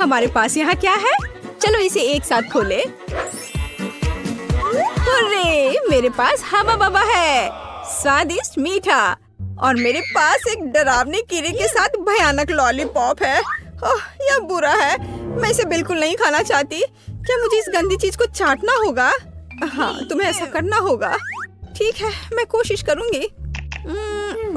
हमारे पास यहाँ क्या है? चलो इसे एक साथ खोले। अरे मेरे पास हवा बाबा है, स्वादिष्ट मीठा। और मेरे पास एक डरावने कीड़े के साथ भयानक लॉलीपॉप है। ओह, यह बुरा है, मैं इसे बिल्कुल नहीं खाना चाहती। क्या मुझे इस गंदी चीज को चाटना होगा? हाँ, तुम्हें ऐसा करना होगा। ठीक है, मैं कोशिश करूंगी।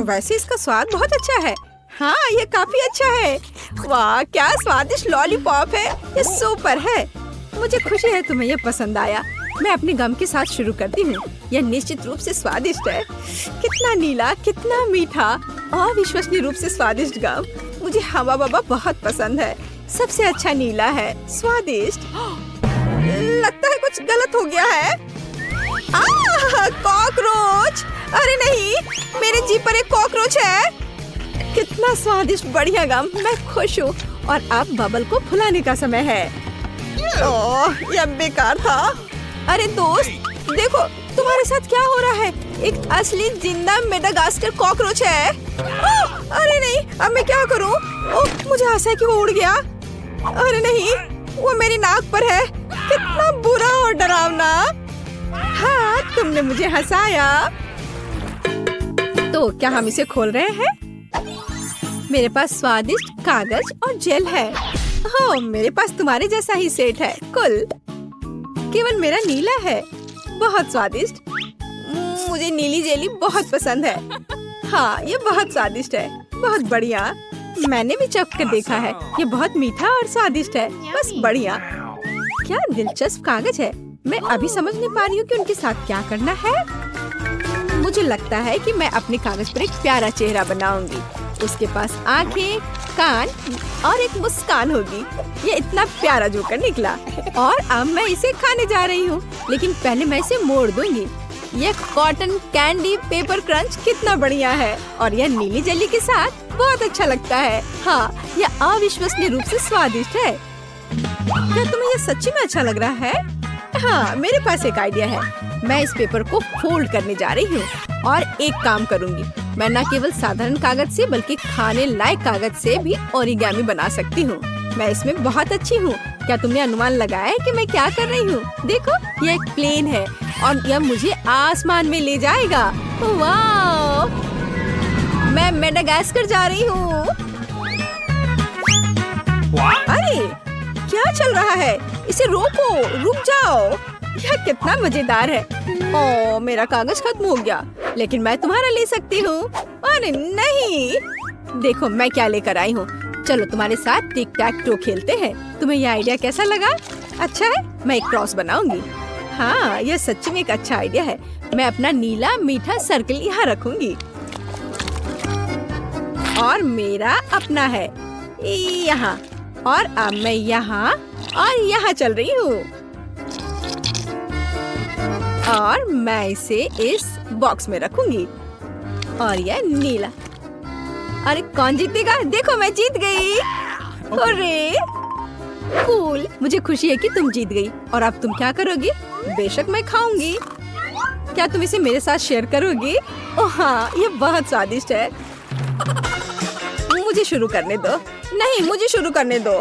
वैसे इसका स्वाद बहुत अच्छा है। हाँ, ये काफी अच्छा है। वाह, क्या स्वादिष्ट लॉलीपॉप है, ये सुपर है। मुझे खुशी है तुम्हें ये पसंद आया। मैं अपने गम के साथ शुरू करती हूँ। यह निश्चित रूप से स्वादिष्ट है। कितना नीला, कितना मीठा, अविश्वसनीय रूप से स्वादिष्ट गम। मुझे हवा बाबा बहुत पसंद है। सबसे अच्छा नीला है, स्वादिष्ट। लगता है कुछ गलत हो गया है। कॉकरोच! अरे नहीं, मेरे जीभ पर एक कॉकरोच है। कितना स्वादिष्ट, बढ़िया गम। मैं खुश हूँ। और अब बबल को फुलाने का समय है। ओह, यह बेकार था। अरे दोस्त, देखो तुम्हारे साथ क्या हो रहा है। एक असली जिंदा मेडागास्कर कॉकरोच है। अरे नहीं, अब मैं क्या करूं? ओह, मुझे आशा है कि वो उड़ गया। अरे नहीं, वो मेरी नाक पर है। कितना बुरा और डरावना। हाँ, तुमने मुझे हंसाया। तो क्या हम इसे खोल रहे हैं? मेरे पास स्वादिष्ट कागज और जेल है। ओह, मेरे पास तुम्हारे जैसा ही सेट है। कुल केवल मेरा नीला है। बहुत स्वादिष्ट। मुझे नीली जेली बहुत पसंद है। हाँ, ये बहुत स्वादिष्ट है। बहुत बढ़िया। मैंने भी चख कर देखा है। ये बहुत मीठा और स्वादिष्ट है। बस बढ़िया। क्या दिलचस्प कागज है। मैं अभी समझ नहीं पा रही हूँ कि उनके साथ क्या करना है। मुझे लगता है कि मैं अपने कागज पर एक प्यारा चेहरा बनाऊंगी। उसके पास आंखें, कान और एक मुस्कान होगी। ये इतना प्यारा जोकर निकला। और अब मैं इसे खाने जा रही हूँ, लेकिन पहले मैं इसे मोड़ दूंगी। ये कॉटन कैंडी पेपर क्रंच कितना बढ़िया है। और यह नीली जेली के साथ बहुत अच्छा लगता है। हाँ, यह अविश्वसनीय रूप से स्वादिष्ट है। क्या तुम्हें यह सच्ची में अच्छा लग रहा है? हाँ, मेरे पास एक आइडिया है। मैं इस पेपर को फोल्ड करने जा रही हूँ और एक काम करूँगी। मैं न केवल साधारण कागज से बल्कि खाने लायक कागज से भी ओरिगामी बना सकती हूँ। मैं इसमें बहुत अच्छी हूँ। क्या तुमने अनुमान लगाया है कि मैं क्या कर रही हूँ? देखो, यह एक प्लेन है और यह मुझे आसमान में ले जाएगा। वाह! मैं मेडागास्कर जा रही हूँ। अरे क्या चल रहा है? इसे रोको, रुक जाओ। यह कितना मजेदार है। ओह, मेरा कागज खत्म हो गया, लेकिन मैं तुम्हारा ले सकती हूँ। अरे नहीं, देखो मैं क्या लेकर आई हूँ। चलो तुम्हारे साथ टिक टैक टो खेलते हैं। तुम्हें यह आइडिया कैसा लगा? अच्छा है, मैं एक क्रॉस बनाऊंगी। हाँ, यह सच्ची में एक अच्छा आइडिया है। मैं अपना नीला मीठा सर्कल यहाँ रखूंगी और मेरा अपना है यहाँ। और अब मैं यहाँ और यहाँ चल रही हूँ और मैं इसे इस बॉक्स में रखूंगी। और यह नीला। अरे कौन जीतेगा? देखो मैं जीत गई। अरे कूल, मुझे खुशी है कि तुम जीत गई। और अब तुम क्या करोगी? बेशक मैं खाऊंगी। क्या तुम इसे मेरे साथ शेयर करोगी? ओह हाँ, ये बहुत स्वादिष्ट है। मुझे शुरू करने दो। नहीं, मुझे शुरू करने दो।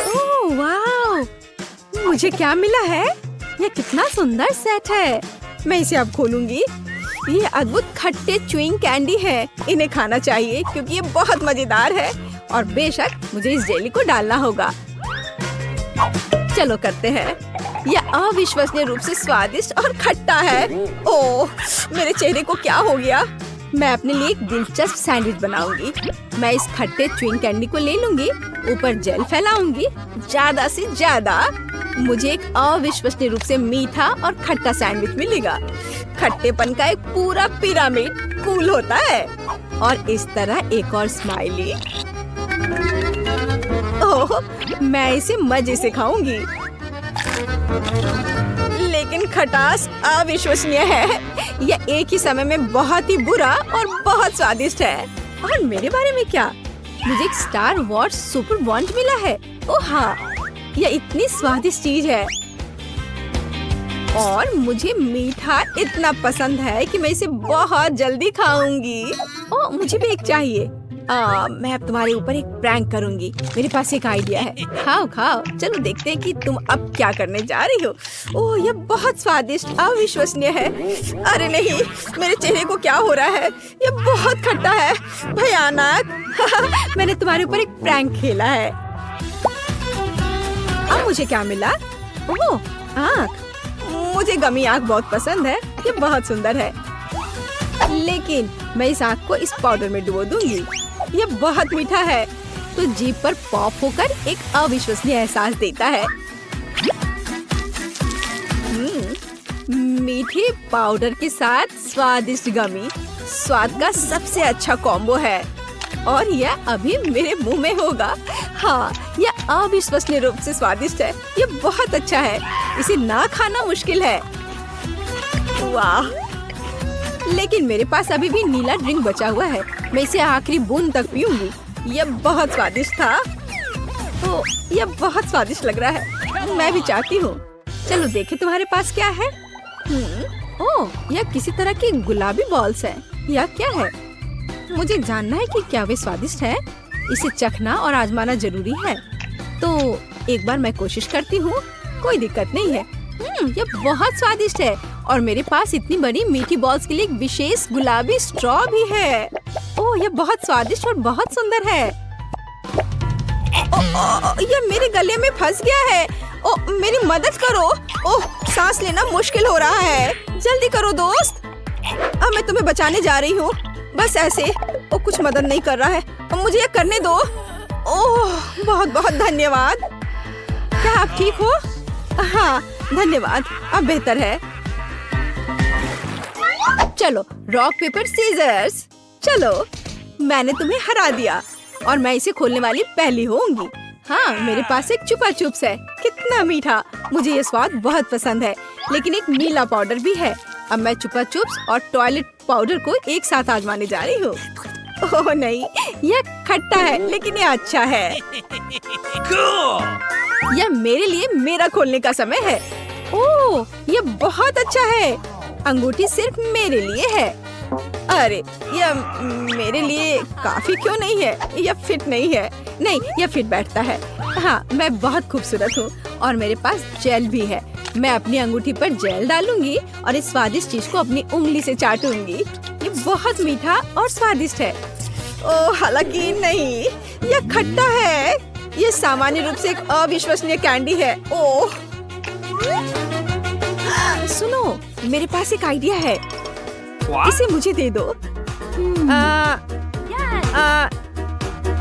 ओह वाह, मुझे क्या मिला है? यह कितना सुंदर सेट है। मैं इसे अब खोलूंगी। ये अद्भुत खट्टे च्युइंग कैंडी है। इन्हें खाना चाहिए क्योंकि ये बहुत मजेदार है। और बेशक मुझे इस जेली को डालना होगा। चलो करते हैं। यह अविश्वसनीय रूप से स्वादिष्ट और खट्टा है। ओह, मेरे चेहरे को क्या हो गया? मैं अपने लिए एक दिलचस्प सैंडविच बनाऊंगी। मैं इस खट्टे च्युइंग कैंडी को ले लूंगी, ऊपर जेल फैलाऊंगी ज्यादा से ज्यादा। मुझे एक अविश्वसनीय रूप से मीठा और खट्टा सैंडविच मिलेगा। खट्टेपन का एक पूरा पिरामिड कूल होता है। और इस तरह एक और स्माइली। ओह, मैं इसे मजे से खाऊंगी। लेकिन खटास अविश्वसनीय है। यह एक ही समय में बहुत ही बुरा और बहुत स्वादिष्ट है। और मेरे बारे में क्या? मुझे एक स्टार वॉर्स सुपर बॉन्ड मिला है। ओह हाँ, यह इतनी स्वादिष्ट चीज है। और मुझे मीठा इतना पसंद है कि मैं इसे बहुत जल्दी खाऊंगी। ओह, मुझे भी एक चाहिए। मैं अब तुम्हारे ऊपर एक प्रैंक करूंगी। मेरे पास एक आइडिया है। खाओ खाओ, चलो देखते हैं कि तुम अब क्या करने जा रही हो। ओह, ये बहुत स्वादिष्ट, अविश्वसनीय है। अरे नहीं, मेरे चेहरे को क्या हो रहा है? ये बहुत खट्टा है, भयानक। मैंने तुम्हारे ऊपर एक प्रैंक खेला है। अब मुझे क्या मिला? ओह, आँख। मुझे गमी आँख बहुत पसंद है, ये बहुत सुंदर है। लेकिन मैं इस आँख को इस पाउडर में डुबो दूंगी। ये बहुत मीठा है, तो जीभ पर पॉप होकर एक अविश्वसनीय एहसास देता है। मीठे पाउडर के साथ स्वादिष्ट गमी स्वाद का सबसे अच्छा कॉम्बो है, और यह अभी मेरे मुंह में होगा। हाँ, यह अविश्वसनीय रूप से स्वादिष्ट है। ये बहुत अच्छा है, इसे ना खाना मुश्किल है। वाह! लेकिन मेरे पास अभी भी नीला ड्रिंक बचा हुआ है। मैं इसे आखिरी बूंद तक पीऊंगी। यह बहुत स्वादिष्ट था। ओह, यह बहुत स्वादिष्ट लग रहा है। मैं भी चाहती हूँ। चलो देखें तुम्हारे पास क्या है। ओह, यह किसी तरह की गुलाबी बॉल्स है। यह क्या है? मुझे जानना है कि क्या वे स्वादिष्ट है। इसे चखना और आजमाना जरूरी है। तो एक बार मैं कोशिश करती हूँ। कोई दिक्कत नहीं है। यह बहुत स्वादिष्ट है, और मेरे पास इतनी बड़ी मीठी बॉल्स के लिए एक विशेष गुलाबी स्ट्रॉ भी है। ओह, यह बहुत स्वादिष्ट और बहुत सुंदर है। यह मेरे गले में फंस गया है। ओह, मेरी मदद करो। ओह, सांस लेना मुश्किल हो रहा है। जल्दी करो दोस्त। अब मैं तुम्हें बचाने जा रही हूँ। बस ऐसे। ओह, कुछ मदद नहीं कर रहा है। अब मुझे यह करने दो। ओह, बहुत बहुत धन्यवाद। क्या आप ठीक हो? हाँ, धन्यवाद। अब बेहतर है। चलो, रॉक पेपर सीजर्स। चलो, मैंने तुम्हें हरा दिया, और मैं इसे खोलने वाली पहली होंगी। हाँ, मेरे पास एक चुपा चुप्स है। कितना मीठा! मुझे ये स्वाद बहुत पसंद है। लेकिन एक नीला पाउडर भी है। अब मैं चुपा चुप्स और टॉयलेट पाउडर को एक साथ आजमाने जा रही हूँ। ओह नहीं, यह खट्टा है, लेकिन यह अच्छा है। यह मेरे लिए मेरा खोलने का समय है। ओह, यह बहुत अच्छा है। अंगूठी सिर्फ मेरे लिए है। अरे, यह मेरे लिए काफी क्यों नहीं है? यह फिट नहीं है। नहीं, यह फिट बैठता है। हाँ, मैं बहुत खूबसूरत हूँ, और मेरे पास जेल भी है। मैं अपनी अंगूठी पर जेल डालूंगी और इस स्वादिष्ट चीज को अपनी उंगली से चाटूंगी। ये बहुत मीठा और स्वादिष्ट है। ओह, हालांकि नहीं, यह खट्टा है। यह सामान्य रूप से एक अविश्वसनीय कैंडी है। ओह, सुनो, मेरे पास एक आइडिया है। इसे मुझे दे दो।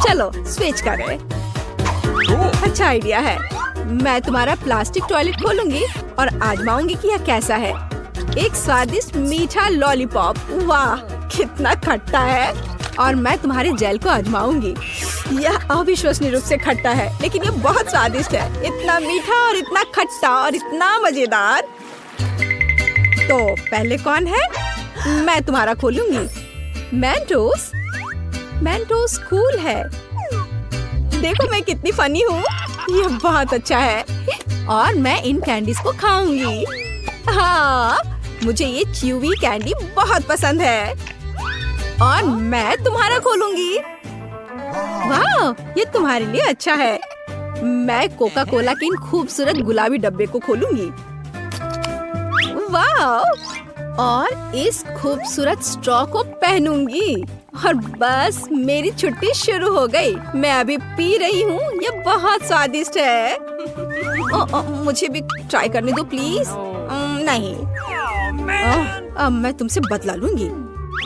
चलो स्विच करें। अच्छा आइडिया है। मैं तुम्हारा प्लास्टिक टॉयलेट खोलूंगी और आजमाऊंगी कि यह कैसा है। एक स्वादिष्ट मीठा लॉलीपॉप। वाह, कितना खट्टा है। और मैं तुम्हारे जेल को आजमाऊंगी। यह अविश्वसनीय रूप से खट्टा है, लेकिन यह बहुत स्वादिष्ट है। इतना मीठा और इतना खट्टा और इतना मजेदार। तो पहले कौन है? मैं तुम्हारा खोलूंगी। मेंटोस। मेंटोस कूल है। देखो मैं कितनी फनी हूँ। यह बहुत अच्छा है, और मैं इन कैंडीज को खाऊंगी। हाँ, मुझे ये च्यूवी कैंडी बहुत पसंद है। और मैं तुम्हारा खोलूंगी। वाह, ये तुम्हारे लिए अच्छा है। मैं कोका कोला के इन खूबसूरत गुलाबी डब्बे को खोलूंगी। वाह, और इस खूबसूरत स्ट्रॉ को पहनूंगी, और बस मेरी छुट्टी शुरू हो गई। मैं अभी पी रही हूँ। ये बहुत स्वादिष्ट है। मुझे भी ट्राई करने दो प्लीज। नहीं, अब मैं तुमसे बदला लूंगी।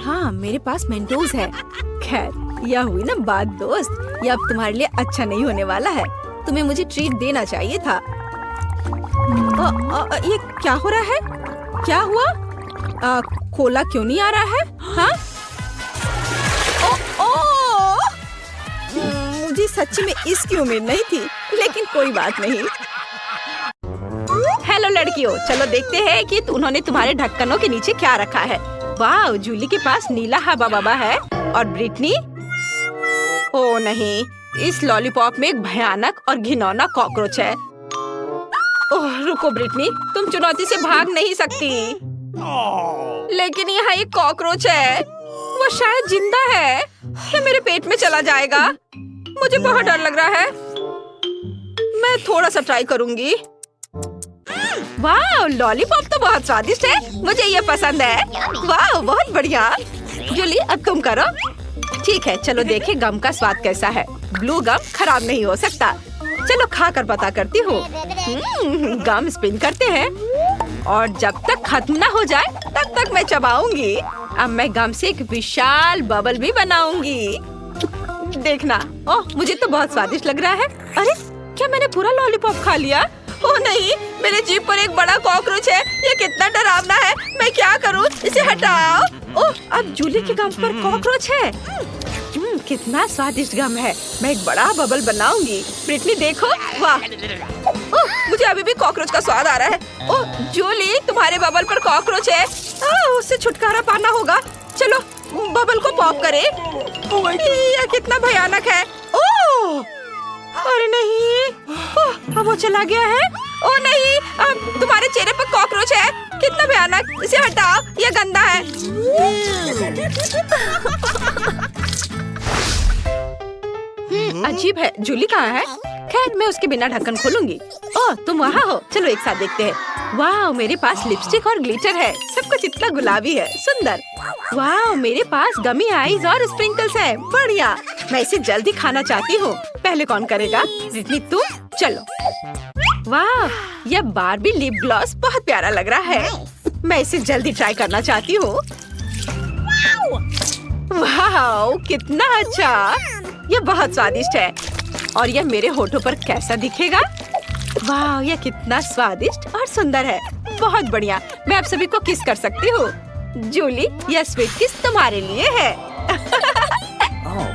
हाँ, मेरे पास मेंटोस है। खैर, यह हुई ना बात दोस्त। यह अब तुम्हारे लिए अच्छा नहीं होने वाला है। तुम्हें मुझे ट्रीट देना चाहिए था। ये क्या हो रहा है? क्या हुआ? कोला क्यों नहीं आ रहा है? हाँ? मुझे सच्ची में इसकी उम्मीद नहीं थी, लेकिन कोई बात नहीं। हेलो लड़कियों, चलो देखते हैं कि उन्होंने तुम्हारे ढक्कनों के नीचे क्या रखा है। वाह, जूली के पास नीला हवा बबा है, और ब्रिटनी? ओह नहीं, इस लॉलीपॉप में एक भयानक और घिनौना कॉकरोच है। ओह रुको ब्रिटनी, तुम चुनौती से भाग नहीं सकती। लेकिन यहाँ एक कॉकरोच है। वो शायद जिंदा है। ये मेरे पेट में चला जाएगा। मुझे बहुत डर लग रहा है। मैं थोड़ा सा ट्राई करूंगी। वाह, लॉलीपॉप तो बहुत स्वादिष्ट है। मुझे ये पसंद है। वाह, बहुत बढ़िया। जूली, अब तुम करो। ठीक है, चलो देखें गम का स्वाद कैसा है। ब्लू गम खराब नहीं हो सकता। चलो खा कर पता करती हूँ। गम स्पिन करते हैं और जब तक खत्म ना हो जाए तब तक मैं चबाऊंगी। अब मैं गम से एक विशाल बबल भी बनाऊंगी। देखना। ओह, मुझे तो बहुत स्वादिष्ट लग रहा है। अरे, क्या मैंने पूरा लॉलीपॉप खा लिया? ओह नहीं, मेरे जीभ पर एक बड़ा कॉकरोच है। ये कितना डरावना है। मैं क्या करूं? इसे हटाओ। ओह, अब जूली के गम पर कॉकरोच है। कितना स्वादिष्ट गम है। मैं एक बड़ा बबल बनाऊंगी। ब्रिटनी देखो, वाह। ओह, मुझे अभी भी कॉकरोच का स्वाद आ रहा है। ओह जूली, तुम्हारे बबल पर कॉकरोच है। उससे छुटकारा पाना होगा। चलो बबल को पॉप करें। ये कितना भयानक है। ओह, अरे नहीं। ओह, अब वो चला गया है। ओह नहीं, अब तुम्हारे चेहरे पर कॉकरोच है। कितना भयानक। इसे हटाओ, ये गंदा है। अजीब है। जूली कहाँ है? खैर, मैं उसके बिना ढक्कन खोलूंगी। ओह, तुम वहाँ हो। चलो एक साथ देखते हैं। वाह, मेरे पास लिपस्टिक और ग्लिटर है। सब कुछ इतना गुलाबी है। सुंदर। वाह, मेरे पास गमी आईज और स्प्रिंकल्स है। बढ़िया। मैं इसे जल्दी खाना चाहती हूँ। पहले कौन करेगा? ब्रिटनी, तुम। चलो। वाह, यह बार्बी लिप ग्लॉस बहुत प्यारा लग रहा है। मैं इसे जल्दी ट्राई करना चाहती हूँ। वाह, कितना अच्छा। यह बहुत स्वादिष्ट है। और यह मेरे होठों पर कैसा दिखेगा? वाह, यह कितना स्वादिष्ट और सुंदर है। बहुत बढ़िया। मैं आप सभी को किस कर सकती हूँ। जूली, यह स्वीट किस तुम्हारे लिए है।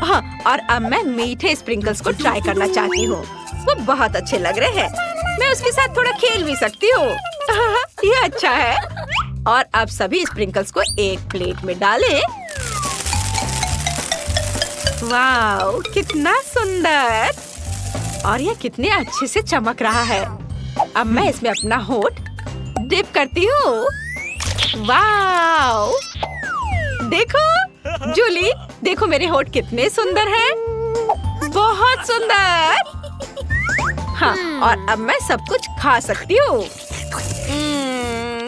हाँ, और अब मैं मीठे स्प्रिंकल्स को ट्राई करना चाहती हूँ। वो बहुत अच्छे लग रहे हैं। मैं उसके साथ थोड़ा खेल भी सकती हूँ। ये अच्छा है। और अब सभी स्प्रिंकल्स को एक प्लेट में डालें। वाह, कितना सुंदर। और यह कितने अच्छे से चमक रहा है। अब मैं इसमें अपना होठ डिप करती हूँ। वाह, देखो जूली, देखो मेरे होठ कितने सुंदर हैं। बहुत सुंदर। हाँ, और अब मैं सब कुछ खा सकती हूँ।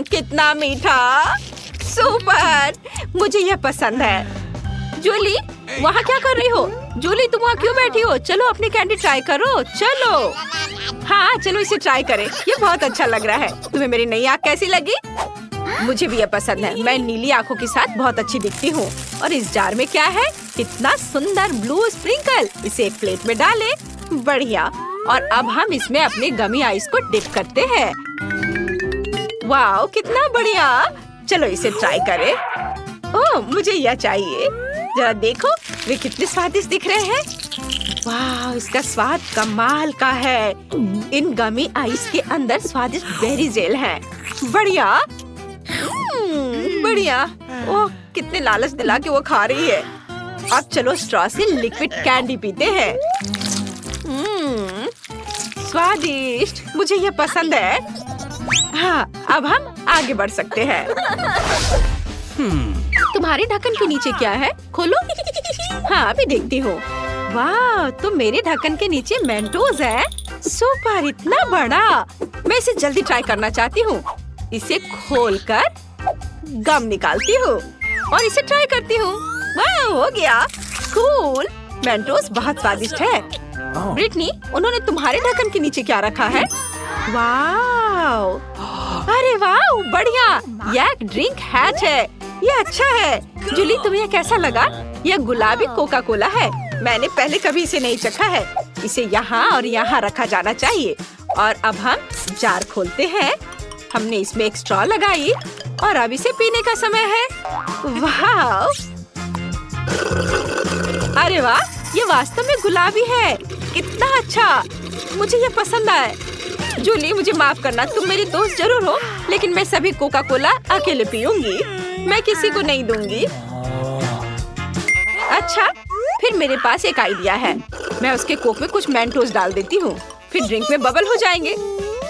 कितना मीठा। सुपर। मुझे यह पसंद है। जूली, वहाँ क्या कर रही हो? जूली, तुम वहाँ क्यों बैठी हो? चलो अपनी कैंडी ट्राई करो। चलो। हाँ, चलो इसे ट्राई करें। ये बहुत अच्छा लग रहा है। तुम्हें मेरी नई आँख कैसी लगी? मुझे भी ये पसंद है। मैं नीली आँखों के साथ बहुत अच्छी दिखती हूँ। और इस जार में क्या है? कितना सुंदर ब्लू स्प्रिंकल। इसे एक प्लेट में डालें। बढ़िया। और अब हम इसमें अपने गमी आइस को डिप करते हैं। वाह, कितना बढ़िया। चलो इसे ट्राई करें। ओह, मुझे यह चाहिए। जरा देखो, वे कितने स्वादिष्ट दिख रहे हैं। वाह, इसका स्वाद कमाल का है। इन गमी आइस के अंदर स्वादिष्ट बेरी जेल है। बढ़िया। बढ़िया। ओह, कितने लालच दिला के वो खा रही है। अब चलो स्ट्रॉ से लिक्विड कैंडी पीते हैं। स्वादिष्ट। मुझे ये पसंद है। हाँ, अब हम आगे बढ़ सकते हैं। तुम्हारे ढक्कन के नीचे क्या है? खोलो। हाँ, अभी देखती हूँ। वाह, तो मेरे ढक्कन के नीचे मेंटोस है। सुपर, इतना बड़ा। मैं इसे जल्दी ट्राई करना चाहती हूँ। इसे खोलकर गम निकालती हूँ और इसे ट्राई करती हूँ। वाह, हो गया। कूल। मेंटोस बहुत स्वादिष्ट है। ब्रिटनी, उन्होंने तुम्हारे ढक्कन के नीचे क्या रखा है? वाह, अरे वाह, बढ़िया। यह एक ड्रिंक हैच है। ये अच्छा है। जूली, तुम्हें यह कैसा लगा? यह गुलाबी कोका कोला है। मैंने पहले कभी इसे नहीं चखा है। इसे यहाँ और यहाँ रखा जाना चाहिए। और अब हम जार खोलते हैं। हमने इसमें एक स्ट्रॉ लगाई और अब इसे पीने का समय है। वाह, अरे वाह, ये वास्तव में गुलाबी है। कितना अच्छा। मुझे ये पसंद आया। जूली, मुझे माफ करना। तुम मेरी दोस्त जरूर हो, लेकिन मैं सभी कोका कोला अकेले पीऊंगी। मैं किसी को नहीं दूंगी। अच्छा, फिर मेरे पास एक आइडिया है। मैं उसके कोक में कुछ मेंटोस डाल देती हूँ। फिर ड्रिंक में बबल हो जाएंगे।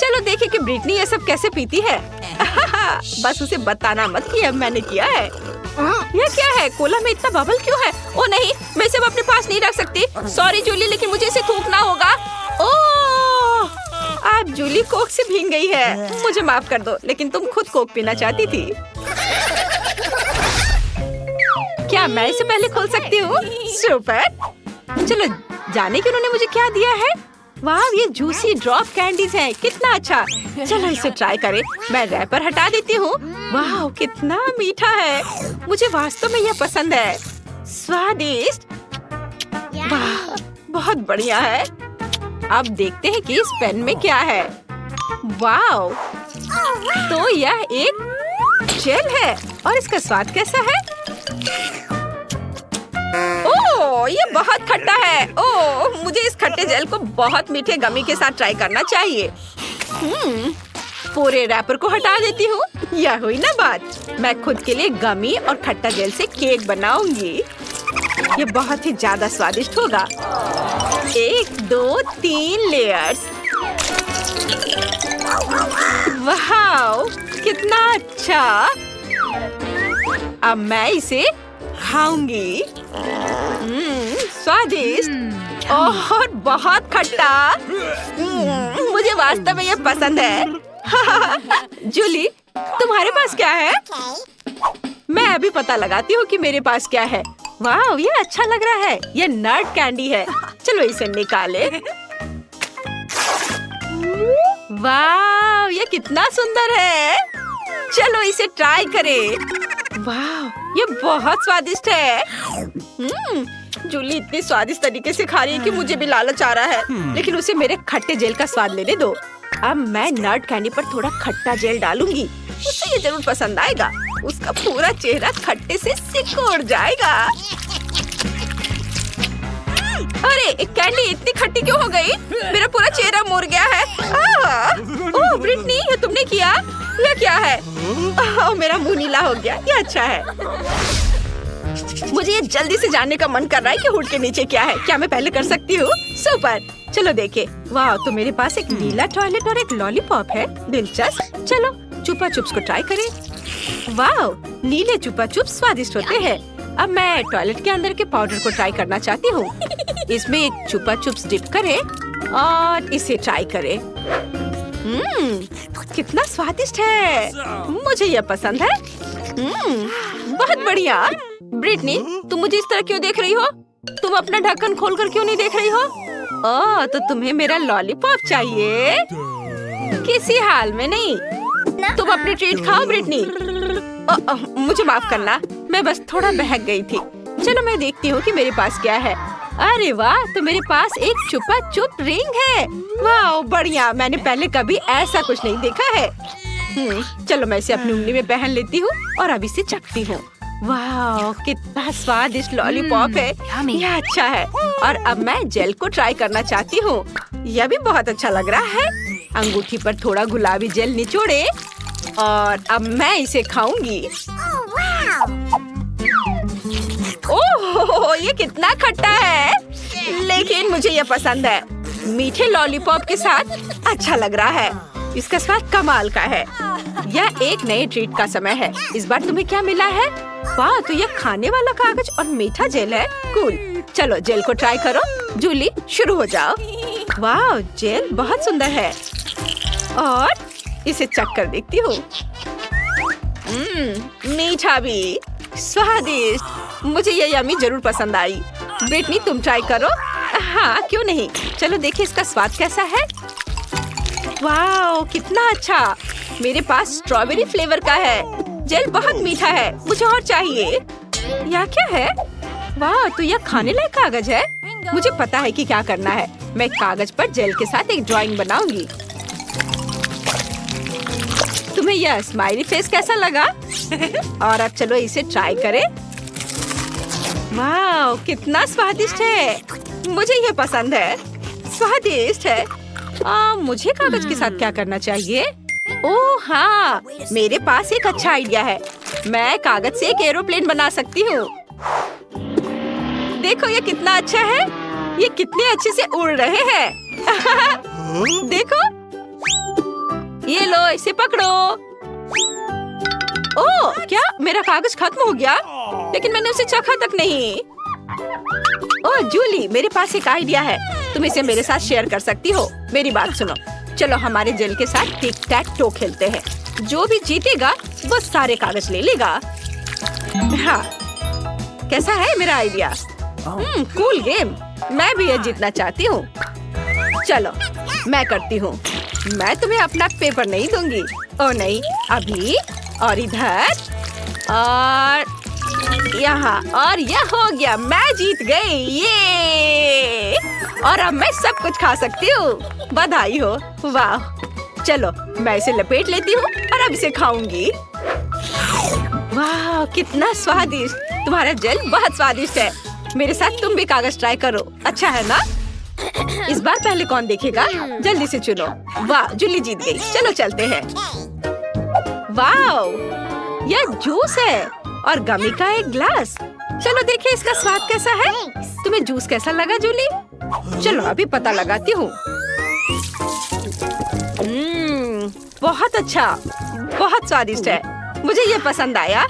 चलो देखें कि ब्रिटनी ये सब कैसे पीती है। बस उसे बताना मत कि अब मैंने किया है। यह क्या है? कोला में इतना बबल क्यों है? ओ नहीं, मैं इसे अपने पास नहीं रख सकती। सॉरी जूली, लेकिन मुझे इसे थूकना होगा। ओह, आज जूली कोक से भीग गई है। मुझे माफ कर दो, लेकिन तुम खुद कोक पीना चाहती थी। क्या मैं इसे पहले खोल सकती हूँ? सुपर। चलो जाने कि उन्होंने मुझे क्या दिया है। वाह, ये जूसी ड्रॉप कैंडीज हैं। कितना अच्छा। चलो इसे ट्राई करें। मैं रैपर हटा देती हूँ। वाह, कितना मीठा है। मुझे वास्तव में यह पसंद है। स्वादिष्ट। वाह, बहुत बढ़िया है। अब देखते हैं कि इस पेन में क्या है। वाह, तो यह एक जेल है और इसका स्वाद कैसा है? ओह, ये बहुत खट्टा है। ओह, मुझे इस खट्टे जेल को बहुत मीठे गमी के साथ ट्राई करना चाहिए। पूरे रैपर को हटा देती हूँ। यह हुई ना बात। मैं खुद के लिए गमी और खट्टा जेल से केक बनाऊंगी। ये बहुत ही ज्यादा स्वादिष्ट होगा। 1 2 3 लेयर्स। वाह, कितना अच्छा। अब मैं इसे खाऊंगी। स्वादिष्ट और बहुत खट्टा। मुझे वास्तव में ये पसंद है। जूली, तुम्हारे पास क्या है? मैं अभी पता लगाती हूँ कि मेरे पास क्या है। वाह, ये अच्छा लग रहा है। ये नट कैंडी है। चलो इसे निकाले। वाह, ये कितना सुंदर है। चलो इसे ट्राई करें। वाह, ये बहुत स्वादिष्ट है। जूली इतनी स्वादिष्ट तरीके से खा रही है कि मुझे भी लालच आ रहा है। लेकिन उसे मेरे खट्टे जेल का स्वाद लेने दो। अब मैं नट कैंडी पर थोड़ा खट्टा जेल डालूंगी। उसे ये जरूर पसंद आएगा। उसका पूरा चेहरा खट्टे से सिकुड़ जाएगा। अरे, एक कैंडी इतनी खट्टी क्यों हो गई? मेरा पूरा चेहरा मुड़ गया है। ओह ब्रिटनी, ये तुमने किया? यह क्या है? मेरा मुंह नीला हो गया। ये अच्छा है। मुझे ये जल्दी से जानने का मन कर रहा है कि हुड के नीचे क्या है। क्या मैं पहले कर सकती हूँ? सुपर। चलो देखे। वाह, तो मेरे पास एक नीला टॉयलेट और एक लॉलीपॉप है। दिलचस्प। चलो चुपा चुप्स को ट्राई करें। वाह, नीले चुपा चुप्स स्वादिष्ट होते हैं। अब मैं टॉयलेट के अंदर के पाउडर को ट्राई करना चाहती हूँ। इसमें एक चुपा चुप्स डिप करें और इसे ट्राई करें। कितना स्वादिष्ट है। मुझे यह पसंद है। बहुत बढ़िया। ब्रिटनी, तुम मुझे इस तरह क्यों देख रही हो? तुम अपना ढक्कन खोलकर क्यों नहीं देख रही हो? ओह, तो तुम्हें मेरा लॉलीपॉप चाहिए? किसी हाल में नहीं। तुम अपनी ट्रीट खाओ ब्रिटनी। मुझे माफ करना, मैं बस थोड़ा बहक गई थी। चलो मैं देखती हूँ कि मेरे पास क्या है। अरे वाह, तो मेरे पास एक चुपा चुप रिंग है। वाह, बढ़िया। मैंने पहले कभी ऐसा कुछ नहीं देखा है। चलो मैं इसे अपनी उंगली में पहन लेती हूँ और अब इसे चखती हूँ। वाह, कितना स्वादिष्ट लॉलीपॉप है। यह अच्छा है। और अब मैं जेल को ट्राई करना चाहती हूँ। यह भी बहुत अच्छा लग रहा है। अंगूठी पर थोड़ा गुलाबी जेल निचोड़े और अब मैं इसे खाऊंगी। ओह, ये कितना खट्टा है, लेकिन मुझे ये पसंद है। मीठे लॉलीपॉप के साथ अच्छा लग रहा है। इसका स्वाद कमाल का है। यह एक नए ट्रीट का समय है। इस बार तुम्हें क्या मिला है? वाह, तो यह खाने वाला कागज और मीठा जेल है। कूल। चलो जेल को ट्राई करो। जूली, शुरू हो जाओ। वाह, जेल बहुत सुंदर है और इसे चख कर देखती हूँ। मीठा भी, स्वादिष्ट। मुझे ये यम्मी जरूर पसंद आई। ब्रिटनी, तुम ट्राई करो। हाँ, क्यों नहीं। चलो देखिए इसका स्वाद कैसा है। वाह, कितना अच्छा। मेरे पास स्ट्रॉबेरी फ्लेवर का है। जेल बहुत मीठा है। मुझे और चाहिए। यह क्या है? वाह, तो यह खाने लायक कागज है। मुझे पता है कि क्या करना है। मैं कागज पर जेल के साथ एक ड्राइंग बनाऊंगी। तुम्हें यह स्माइली फेस कैसा लगा? और अब चलो इसे ट्राई करें। वाह, कितना स्वादिष्ट है। मुझे ये पसंद है। स्वादिष्ट है। मुझे कागज के साथ क्या करना चाहिए? ओह हाँ, मेरे पास एक अच्छा आइडिया है। मैं कागज से एक एरोप्लेन बना सकती हूँ। देखो ये कितना अच्छा है। ये कितने अच्छे से उड़ रहे हैं। देखो, ये लो, इसे पकड़ो। ओह, क्या मेरा कागज खत्म हो गया? लेकिन मैंने उसे चखा तक नहीं। ओह जूली, मेरे पास एक आइडिया है। तुम इसे मेरे साथ शेयर कर सकती हो। मेरी बात सुनो, चलो हमारे जेल के साथ टिक टैक टो खेलते हैं। जो भी जीतेगा वो सारे कागज ले लेगा। हाँ, कैसा है मेरा आइडिया? Cool game. मैं भी ये जीतना चाहती हूँ। चलो मैं करती हूँ। मैं तुम्हें अपना पेपर नहीं दूंगी। ओ नहीं, अभी और इधर और यहाँ, और यह हो गया। मैं जीत गई, ये। और अब मैं सब कुछ खा सकती हूँ। बधाई हो। वाह, चलो मैं इसे लपेट लेती हूँ और अब इसे खाऊंगी। वाह, कितना स्वादिष्ट। तुम्हारा जेल बहुत स्वादिष्ट है। मेरे साथ तुम भी कागज ट्राई करो, अच्छा है ना? इस बार पहले कौन देखेगा? जल्दी से चुनो। वाह, जूली जीत गई। चलो चलते हैं। वाह, यह जूस है और गमी का एक ग्लास। चलो देखिए इसका स्वाद कैसा है। तुम्हें जूस कैसा लगा जूली? चलो अभी पता लगाती हूँ। बहुत अच्छा, बहुत स्वादिष्ट है। मुझे ये पसंद आया।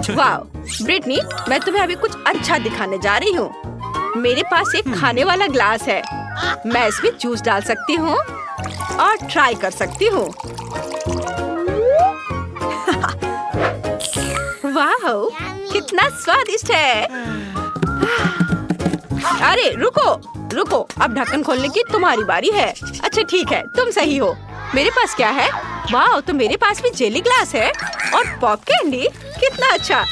वाह ब्रिटनी, मैं तुम्हें अभी कुछ अच्छा दिखाने जा रही हूँ। मेरे पास एक खाने वाला ग्लास है। मैं इसमें जूस डाल सकती हूँ और ट्राई कर सकती हूँ। वाह, कितना स्वादिष्ट है। अरे रुको रुको, अब ढक्कन खोलने की तुम्हारी बारी है। अच्छा ठीक है, तुम सही हो। मेरे पास क्या है? वाह, तो मेरे पास भी जेली ग्लास है और पॉप कैंडी। कितना अच्छा।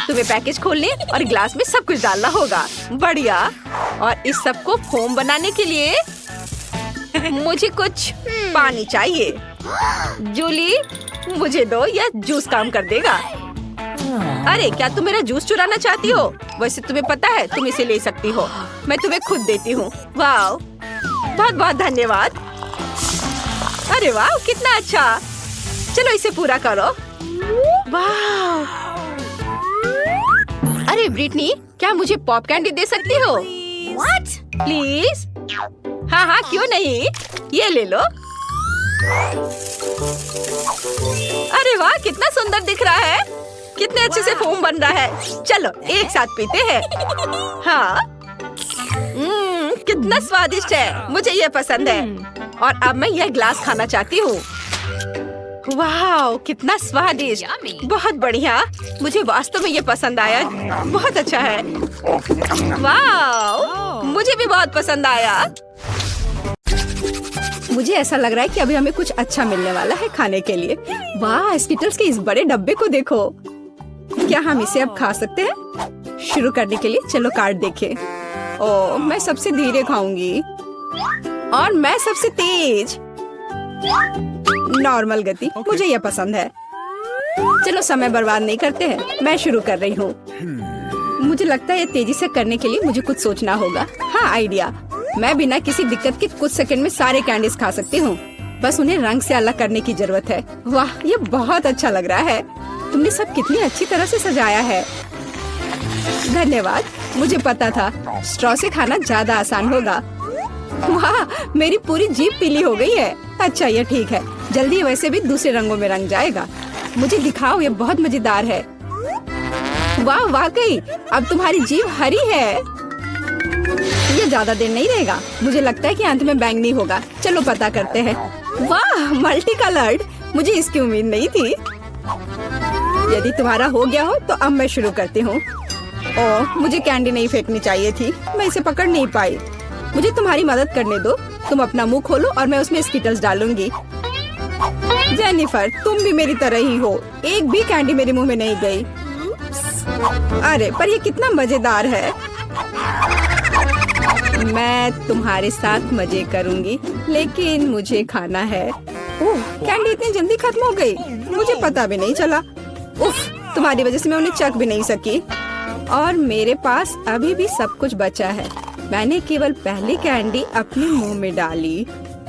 तुम्हें पैकेज खोलने और ग्लास में सब कुछ डालना होगा। बढ़िया। और इस सब को फोम बनाने के लिए मुझे कुछ पानी चाहिए। जूली, मुझे दो, यह जूस काम कर देगा। अरे क्या तुम मेरा जूस चुराना चाहती हो? वैसे तुम्हें पता है तुम इसे ले सकती हो। मैं तुम्हें खुद देती हूँ। वाह, बहुत बहुत धन्यवाद। अरे वाह, कितना अच्छा। चलो इसे पूरा करो। वाह। अरे ब्रिटनी, क्या मुझे पॉप कैंडी दे सकती हो? What? प्लीज। हाँ हाँ, क्यों नहीं, ये ले लो। अरे वाह, कितना सुंदर दिख रहा है। कितने अच्छे से फोम बन रहा है। चलो एक साथ पीते हैं। हाँ, कितना स्वादिष्ट है। मुझे ये पसंद है। और अब मैं यह ग्लास खाना चाहती हूँ। वाह, कितना स्वादिष्ट। बहुत बढ़िया। मुझे वास्तव में ये पसंद आया। बहुत अच्छा है। वाह, मुझे भी बहुत पसंद आया। मुझे ऐसा लग रहा है कि अभी हमें कुछ अच्छा मिलने वाला है खाने के लिए। वाह, स्किटल्स के इस बड़े डब्बे को देखो। क्या हम इसे अब खा सकते हैं? शुरू करने के लिए चलो कार्ड देखें। ओह, मैं सबसे धीरे खाऊंगी और मैं सबसे तेज। नॉर्मल गति, मुझे यह पसंद है। चलो समय बर्बाद नहीं करते हैं, मैं शुरू कर रही हूँ। मुझे लगता है ये तेजी से करने के लिए मुझे कुछ सोचना होगा। हाँ, आइडिया। मैं बिना किसी दिक्कत के कुछ सेकंड में सारे कैंडीज खा सकती हूँ। बस उन्हें रंग से अलग करने की जरूरत है। वाह, ये बहुत अच्छा लग रहा है। तुमने सब कितनी अच्छी तरह से सजाया है। धन्यवाद। मुझे पता था स्ट्रॉ से खाना ज्यादा आसान होगा। वाह, मेरी पूरी जीभ पीली हो गई है। अच्छा, ये ठीक है। जल्दी वैसे भी दूसरे रंगों में रंग जाएगा। मुझे दिखाओ, ये बहुत मजेदार है। वाह, वाकई अब तुम्हारी जीभ हरी है। ये ज्यादा देर नहीं रहेगा। मुझे लगता है कि अंत में बैंगनी होगा। चलो पता करते हैं। वाह, मल्टी कलर्ड। मुझे इसकी उम्मीद नहीं थी। यदि तुम्हारा हो गया हो तो अब मैं शुरू करती हूँ। ओह, मुझे कैंडी नहीं फेंकनी चाहिए थी। मैं इसे पकड़ नहीं पाई। मुझे तुम्हारी मदद करने दो। तुम अपना मुंह खोलो और मैं उसमें स्किटल्स डालूंगी। जेनिफर, तुम भी मेरी तरह ही हो। एक भी कैंडी मेरे मुंह में नहीं गई। अरे पर ये कितना मजेदार है। मैं तुम्हारे साथ मजे करूंगी, लेकिन मुझे खाना है। ओह, कैंडी इतनी जल्दी खत्म हो गई। मुझे पता भी नहीं चला। उफ, तुम्हारी वजह से मैं उन्हें चख भी नहीं सकी। और मेरे पास अभी भी सब कुछ बचा है। मैंने केवल पहली कैंडी अपने मुंह में डाली।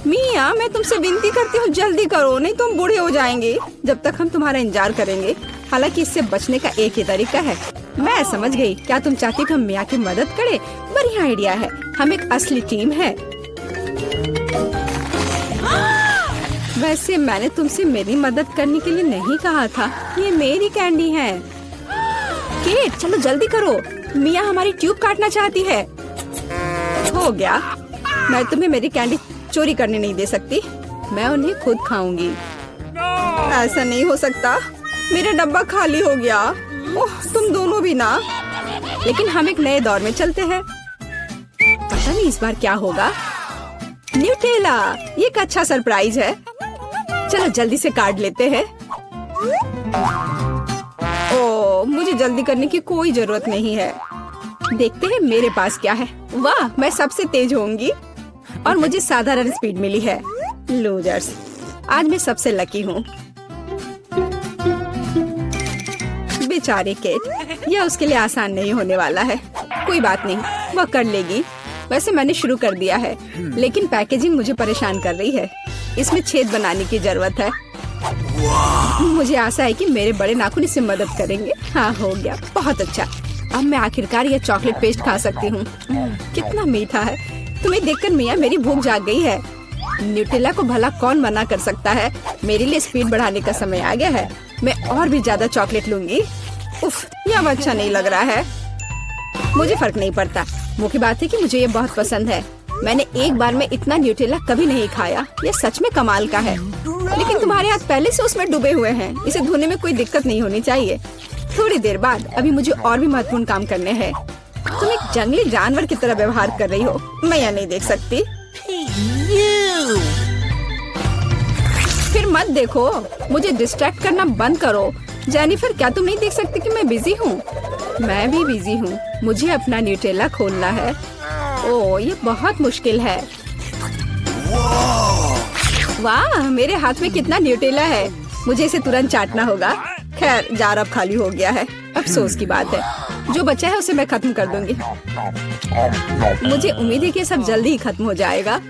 मिया, मैं तुमसे विनती करती हूँ, जल्दी करो, नहीं तुम बूढ़े हो जाएंगे जब तक हम तुम्हारा इंतजार करेंगे। हालांकि इससे बचने का एक ही तरीका है। मैं समझ गई। क्या तुम चाहती हो कि हम मिया की मदद करें? बढ़िया आइडिया है। हम एक असली टीम है। वैसे मैंने तुमसे मेरी मदद करने के लिए नहीं कहा था। ये मेरी कैंडी है। केट चलो जल्दी करो, मिया हमारी ट्यूब काटना चाहती है। हो गया, मैं तुम्हें मेरी कैंडी चोरी करने नहीं दे सकती। मैं उन्हें खुद खाऊंगी। ऐसा नहीं हो सकता, मेरा डब्बा खाली हो गया। ओह तुम दोनों भी ना। लेकिन हम एक नए दौर में चलते हैं। पता नहीं इस बार क्या होगा। न्यूटेला, ये एक अच्छा सरप्राइज है। चलो जल्दी से काट लेते हैं। ओह मुझे जल्दी करने की कोई जरूरत नहीं है। देखते हैं मेरे पास क्या है। वाह मैं सबसे तेज होंगी और मुझे साधारण स्पीड मिली है। लूजर्स, आज मैं सबसे लकी हूँ। बेचारी केट, यह उसके लिए आसान नहीं होने वाला है। कोई बात नहीं, वह कर लेगी। वैसे मैंने शुरू कर दिया है, लेकिन पैकेजिंग मुझे परेशान कर रही है। इसमें छेद बनाने की जरूरत है। मुझे आशा है कि मेरे बड़े नाखून इससे मदद करेंगे। हाँ हो गया, बहुत अच्छा। अब मैं आखिरकार यह चॉकलेट पेस्ट खा सकती हूँ। कितना मीठा है। तुम्हें देखकर मिया मेरी भूख जाग गई है। न्यूटेला को भला कौन मना कर सकता है। मेरे लिए स्पीड बढ़ाने का समय आ गया है। मैं और भी ज्यादा चॉकलेट लूंगी। उफ, यह अब अच्छा नहीं लग रहा है। मुझे फर्क नहीं पड़ता। मुख्य बात है कि मुझे ये बहुत पसंद है। मैंने एक बार में इतना न्यूटेला कभी नहीं खाया। यह सच में कमाल का है। लेकिन तुम्हारे हाथ पहले से उसमें डूबे हुए हैं। इसे धोने में कोई दिक्कत नहीं होनी चाहिए। थोड़ी देर बाद अभी मुझे और भी महत्वपूर्ण काम करने हैं। तुम एक जंगली जानवर की तरह व्यवहार कर रही हो। मैं यह नहीं देख सकती। फिर मत देखो, मुझे डिस्ट्रैक्ट करना बंद करो। जेनिफर, क्या तुम नहीं देख सकती कि मैं बिजी हूँ? मैं भी बिजी हूँ। मुझे अपना न्यूटेला खोलना है। ओह, ये बहुत मुश्किल है। वाह, मेरे हाथ में कितना न्यूटेला है। मुझे इसे तुरंत चाटना होगा। खैर, जार अब खाली हो गया है। अफसोस की बात है। जो बचा है उसे मैं खत्म कर दूंगी। मुझे उम्मीद है कि सब जल्दी ही खत्म हो जाएगा।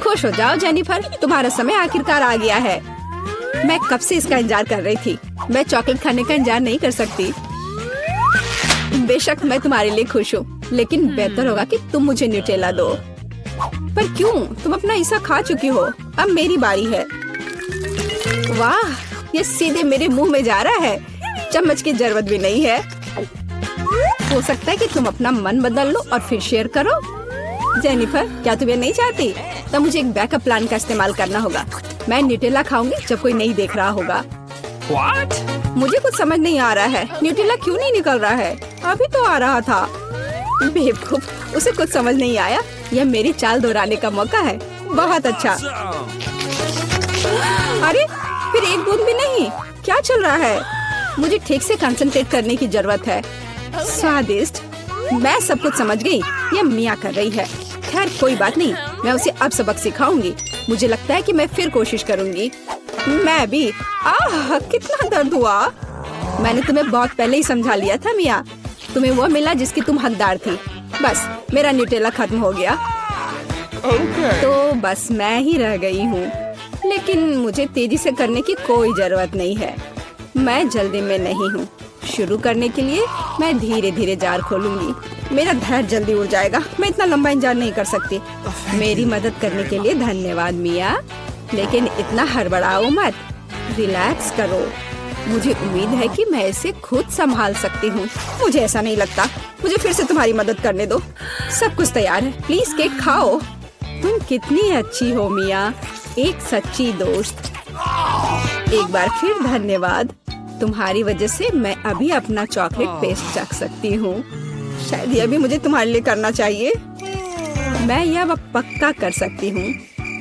खुश हो जाओ जेनिफर, तुम्हारा समय आखिरकार आ गया है। मैं कब से इसका इंतजार कर रही थी। मैं चॉकलेट खाने का इंतजार नहीं कर सकती। बेशक मैं तुम्हारे लिए खुश हूँ, लेकिन बेहतर होगा कि तुम मुझे न्यूटेला दो। पर क्यों? तुम अपना हिस्सा खा चुकी हो। अब मेरी बारी है। वाह, ये सीधे मेरे मुंह में जा रहा है। चम्मच की जरूरत भी नहीं है। हो सकता है कि तुम अपना मन बदल लो और फिर शेयर करो। जेनिफर, क्या तुम ये नहीं चाहती? तब मुझे एक बैकअप प्लान का इस्तेमाल करना होगा। मैं न्यूटेला खाऊंगी जब कोई नहीं देख रहा होगा। What? मुझे कुछ समझ नहीं आ रहा है। न्यूटेला क्यों नहीं निकल रहा है? अभी तो आ रहा था। बेवकूफ, उसे कुछ समझ नहीं आया। यह मेरी चाल दोहराने का मौका है। बहुत अच्छा। अरे फिर एक बूंद भी नहीं। क्या चल रहा है? मुझे ठीक से कंसंट्रेट करने की जरूरत है। स्वादिष्ट। मैं सब कुछ समझ गई। यह मिया कर रही है। खैर कोई बात नहीं, मैं उसे अब सबक सिखाऊंगी। मुझे लगता है कि मैं फिर कोशिश करूंगी। मैं भी। आह, कितना दर्द हुआ। मैंने तुम्हें बहुत पहले ही समझा लिया था मिया। तुम्हें वो मिला जिसकी तुम हकदार थी। बस मेरा न्यूटेला खत्म हो गया। तो बस मैं ही रह गई हूँ। लेकिन मुझे तेजी से करने की कोई जरूरत नहीं है। मैं जल्दी में नहीं हूँ। शुरू करने के लिए मैं धीरे धीरे जार खोलूंगी। मेरा धैर्य जल्दी उड़ जाएगा। मैं इतना लंबा इंतजार नहीं कर सकती। मेरी मदद करने के लिए धन्यवाद मिया, लेकिन इतना हड़बड़ाओ मत। रिलैक्स करो। मुझे उम्मीद है कि मैं इसे खुद संभाल सकती हूँ। मुझे ऐसा नहीं लगता। मुझे फिर से तुम्हारी मदद करने दो। सब कुछ तैयार है। प्लीज केक खाओ। तुम कितनी अच्छी हो मिया, एक सच्ची दोस्त। एक बार फिर धन्यवाद। तुम्हारी वजह से मैं अभी अपना चॉकलेट पेस्ट चख सकती हूँ। शायद यह भी मुझे तुम्हारे लिए करना चाहिए। मैं यह पक्का कर सकती हूँ।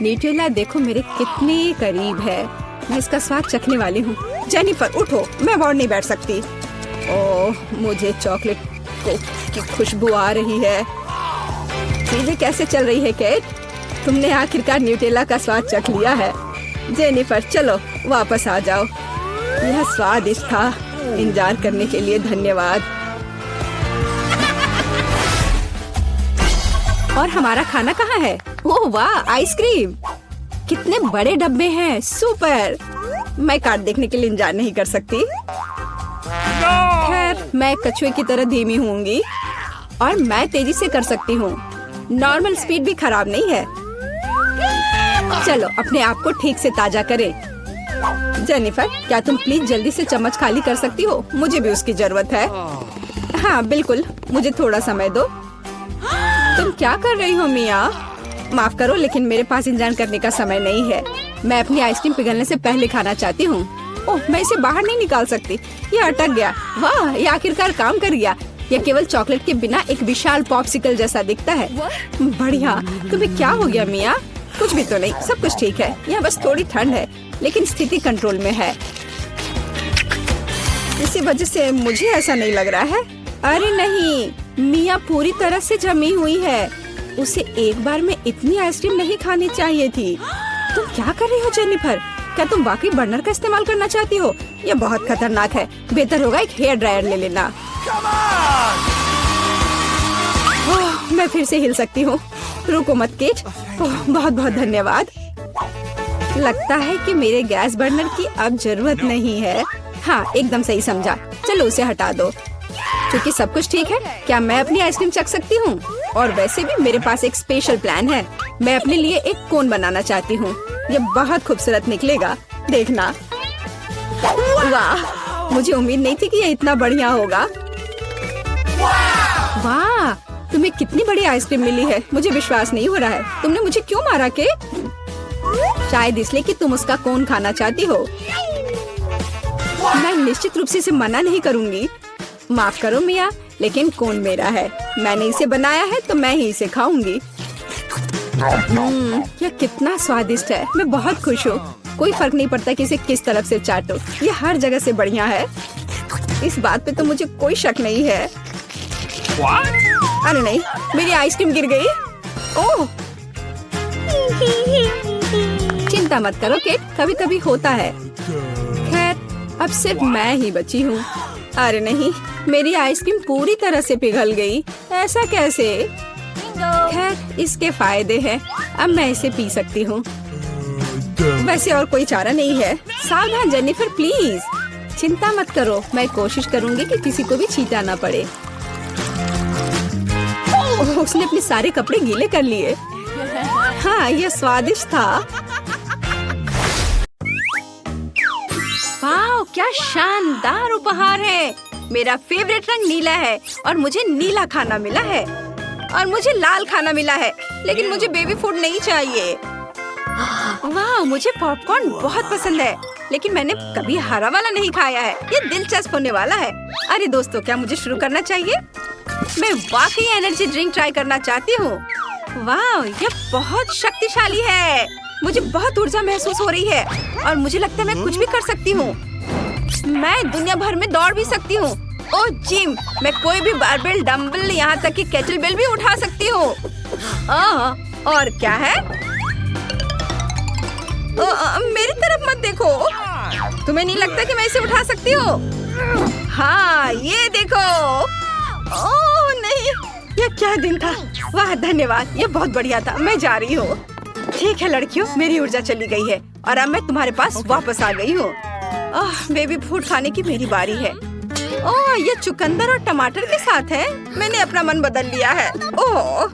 न्यूटेला देखो मेरे कितने करीब है। मैं इसका स्वाद चखने वाली हूँ। जेनिफर उठो, मैं और नहीं बैठ सकती। ओह, मुझे चॉकलेट की खुशबू आ रही है। चीजें कैसे चल रही है केट? तुमने आखिरकार न्यूटेला का स्वाद चख लिया है। जेनिफर चलो वापस आ जाओ। यह स्वादिष्ट था। इंतजार करने के लिए धन्यवाद। और हमारा खाना कहाँ है? ओह वाह, आइसक्रीम। कितने बड़े डब्बे हैं। सुपर। मैं कार्ड देखने के लिए इंतजार नहीं कर सकती। खैर, मैं कछुए की तरह धीमी होंगी और मैं तेजी से कर सकती हूँ। नॉर्मल स्पीड भी खराब नहीं है। चलो अपने आप को ठीक से ताजा करें। जेनिफर, क्या तुम प्लीज जल्दी से चम्मच खाली कर सकती हो? मुझे भी उसकी जरूरत है। हाँ बिल्कुल, मुझे थोड़ा समय दो। तुम क्या कर रही हो मिया? माफ करो लेकिन मेरे पास इंतजार करने का समय नहीं है। मैं अपनी आइसक्रीम पिघलने से पहले खाना चाहती हूँ। ओह, मैं इसे बाहर नहीं निकाल सकती, ये अटक गया। वाह, ये आखिरकार काम कर गया। यह केवल चॉकलेट के बिना एक विशाल पॉप्सिकल जैसा दिखता है। बढ़िया। तुम्हें क्या हो गया मिया? कुछ भी तो नहीं, सब कुछ ठीक है। यहाँ बस थोड़ी ठंड है लेकिन स्थिति कंट्रोल में है। इसी वजह से मुझे ऐसा नहीं लग रहा है। अरे नहीं, मिया पूरी तरह से जमी हुई है। उसे एक बार में इतनी आइसक्रीम नहीं खानी चाहिए थी। तुम क्या कर रही हो जेनिफर? क्या तुम वाकई बर्नर का इस्तेमाल करना चाहती हो? यह बहुत खतरनाक है। बेहतर होगा एक हेयर ड्रायर ले लेना। ओह, मैं फिर से हिल सकती हूँ। रुको मत केट। ओह, बहुत बहुत धन्यवाद। लगता है कि मेरे गैस बर्नर की अब जरूरत नहीं है। हाँ, एकदम सही समझा। चलो उसे हटा दो। क्योंकि सब कुछ ठीक है, क्या मैं अपनी आइसक्रीम चख सकती हूँ? और वैसे भी मेरे पास एक स्पेशल प्लान है। मैं अपने लिए एक कोन बनाना चाहती हूँ। ये बहुत खूबसूरत निकलेगा, देखना। वाह, मुझे उम्मीद नहीं थी कि ये इतना बढ़िया होगा। वाह, तुम्हें कितनी बड़ी आइसक्रीम मिली है। मुझे विश्वास नहीं हो रहा है। तुमने मुझे क्यों मारा के? शायद इसलिए कि तुम उसका कोन खाना चाहती हो। मैं निश्चित रूप से इसे मना नहीं करूंगी। माफ करो मिया, लेकिन कोन मेरा है। मैंने इसे बनाया है तो मैं ही इसे खाऊंगी। यह कितना स्वादिष्ट है। मैं बहुत खुश हूँ। कोई फर्क नहीं पड़ता कि इसे किस तरफ से चाटो, ये हर जगह से बढ़िया है। इस बात पे तो मुझे कोई शक नहीं है। अरे नहीं, मेरी आइसक्रीम गिर गई। ओह, चिंता मत करो केट, कभी कभी होता है। खैर, अब सिर्फ मैं ही बची हूँ। अरे नहीं, मेरी आइसक्रीम पूरी तरह से पिघल गई। ऐसा कैसे? खैर, इसके फायदे हैं। अब मैं इसे पी सकती हूँ। वैसे और कोई चारा नहीं है। सावधान जेनिफर, प्लीज। चिंता मत करो, मैं कोशिश करूंगी कि किसी को भी छींटा ना पड़े। ओह, उसने अपने सारे कपड़े गीले कर लिए। हाँ, यह स्वादिष्ट था। वाह, क्या शानदार उपहार है। मेरा फेवरेट रंग नीला है और मुझे नीला खाना मिला है। और मुझे लाल खाना मिला है, लेकिन मुझे बेबी फूड नहीं चाहिए। वाह, मुझे पॉपकॉर्न बहुत पसंद है, लेकिन मैंने कभी हरा वाला नहीं खाया है। ये दिलचस्प होने वाला है। अरे दोस्तों, क्या मुझे शुरू करना चाहिए? मैं वाकई एनर्जी ड्रिंक ट्राई करना चाहती हूँ। वाह, ये बहुत शक्तिशाली है। मुझे बहुत ऊर्जा महसूस हो रही है और मुझे लगता है मैं कुछ भी कर सकती हूँ। मैं दुनिया भर में दौड़ भी सकती हूँ। ओह जिम, मैं कोई भी बारबेल, डंबल, यहाँ तक कि केटल बेल भी उठा सकती हूँ। और क्या है? मेरी तरफ मत देखो। तुम्हें नहीं लगता कि मैं इसे उठा सकती हूँ? हाँ, ये देखो। ओह नहीं, यह क्या दिन था। वाह, धन्यवाद, ये बहुत बढ़िया था। मैं जा रही हूँ। ठीक है लड़कियों, मेरी ऊर्जा चली गई है और अब मैं तुम्हारे पास वापस आ गई हूँ। बेबी फूड खाने की मेरी बारी है। ओह, ये चुकंदर और टमाटर के साथ है। मैंने अपना मन बदल लिया है। ओह,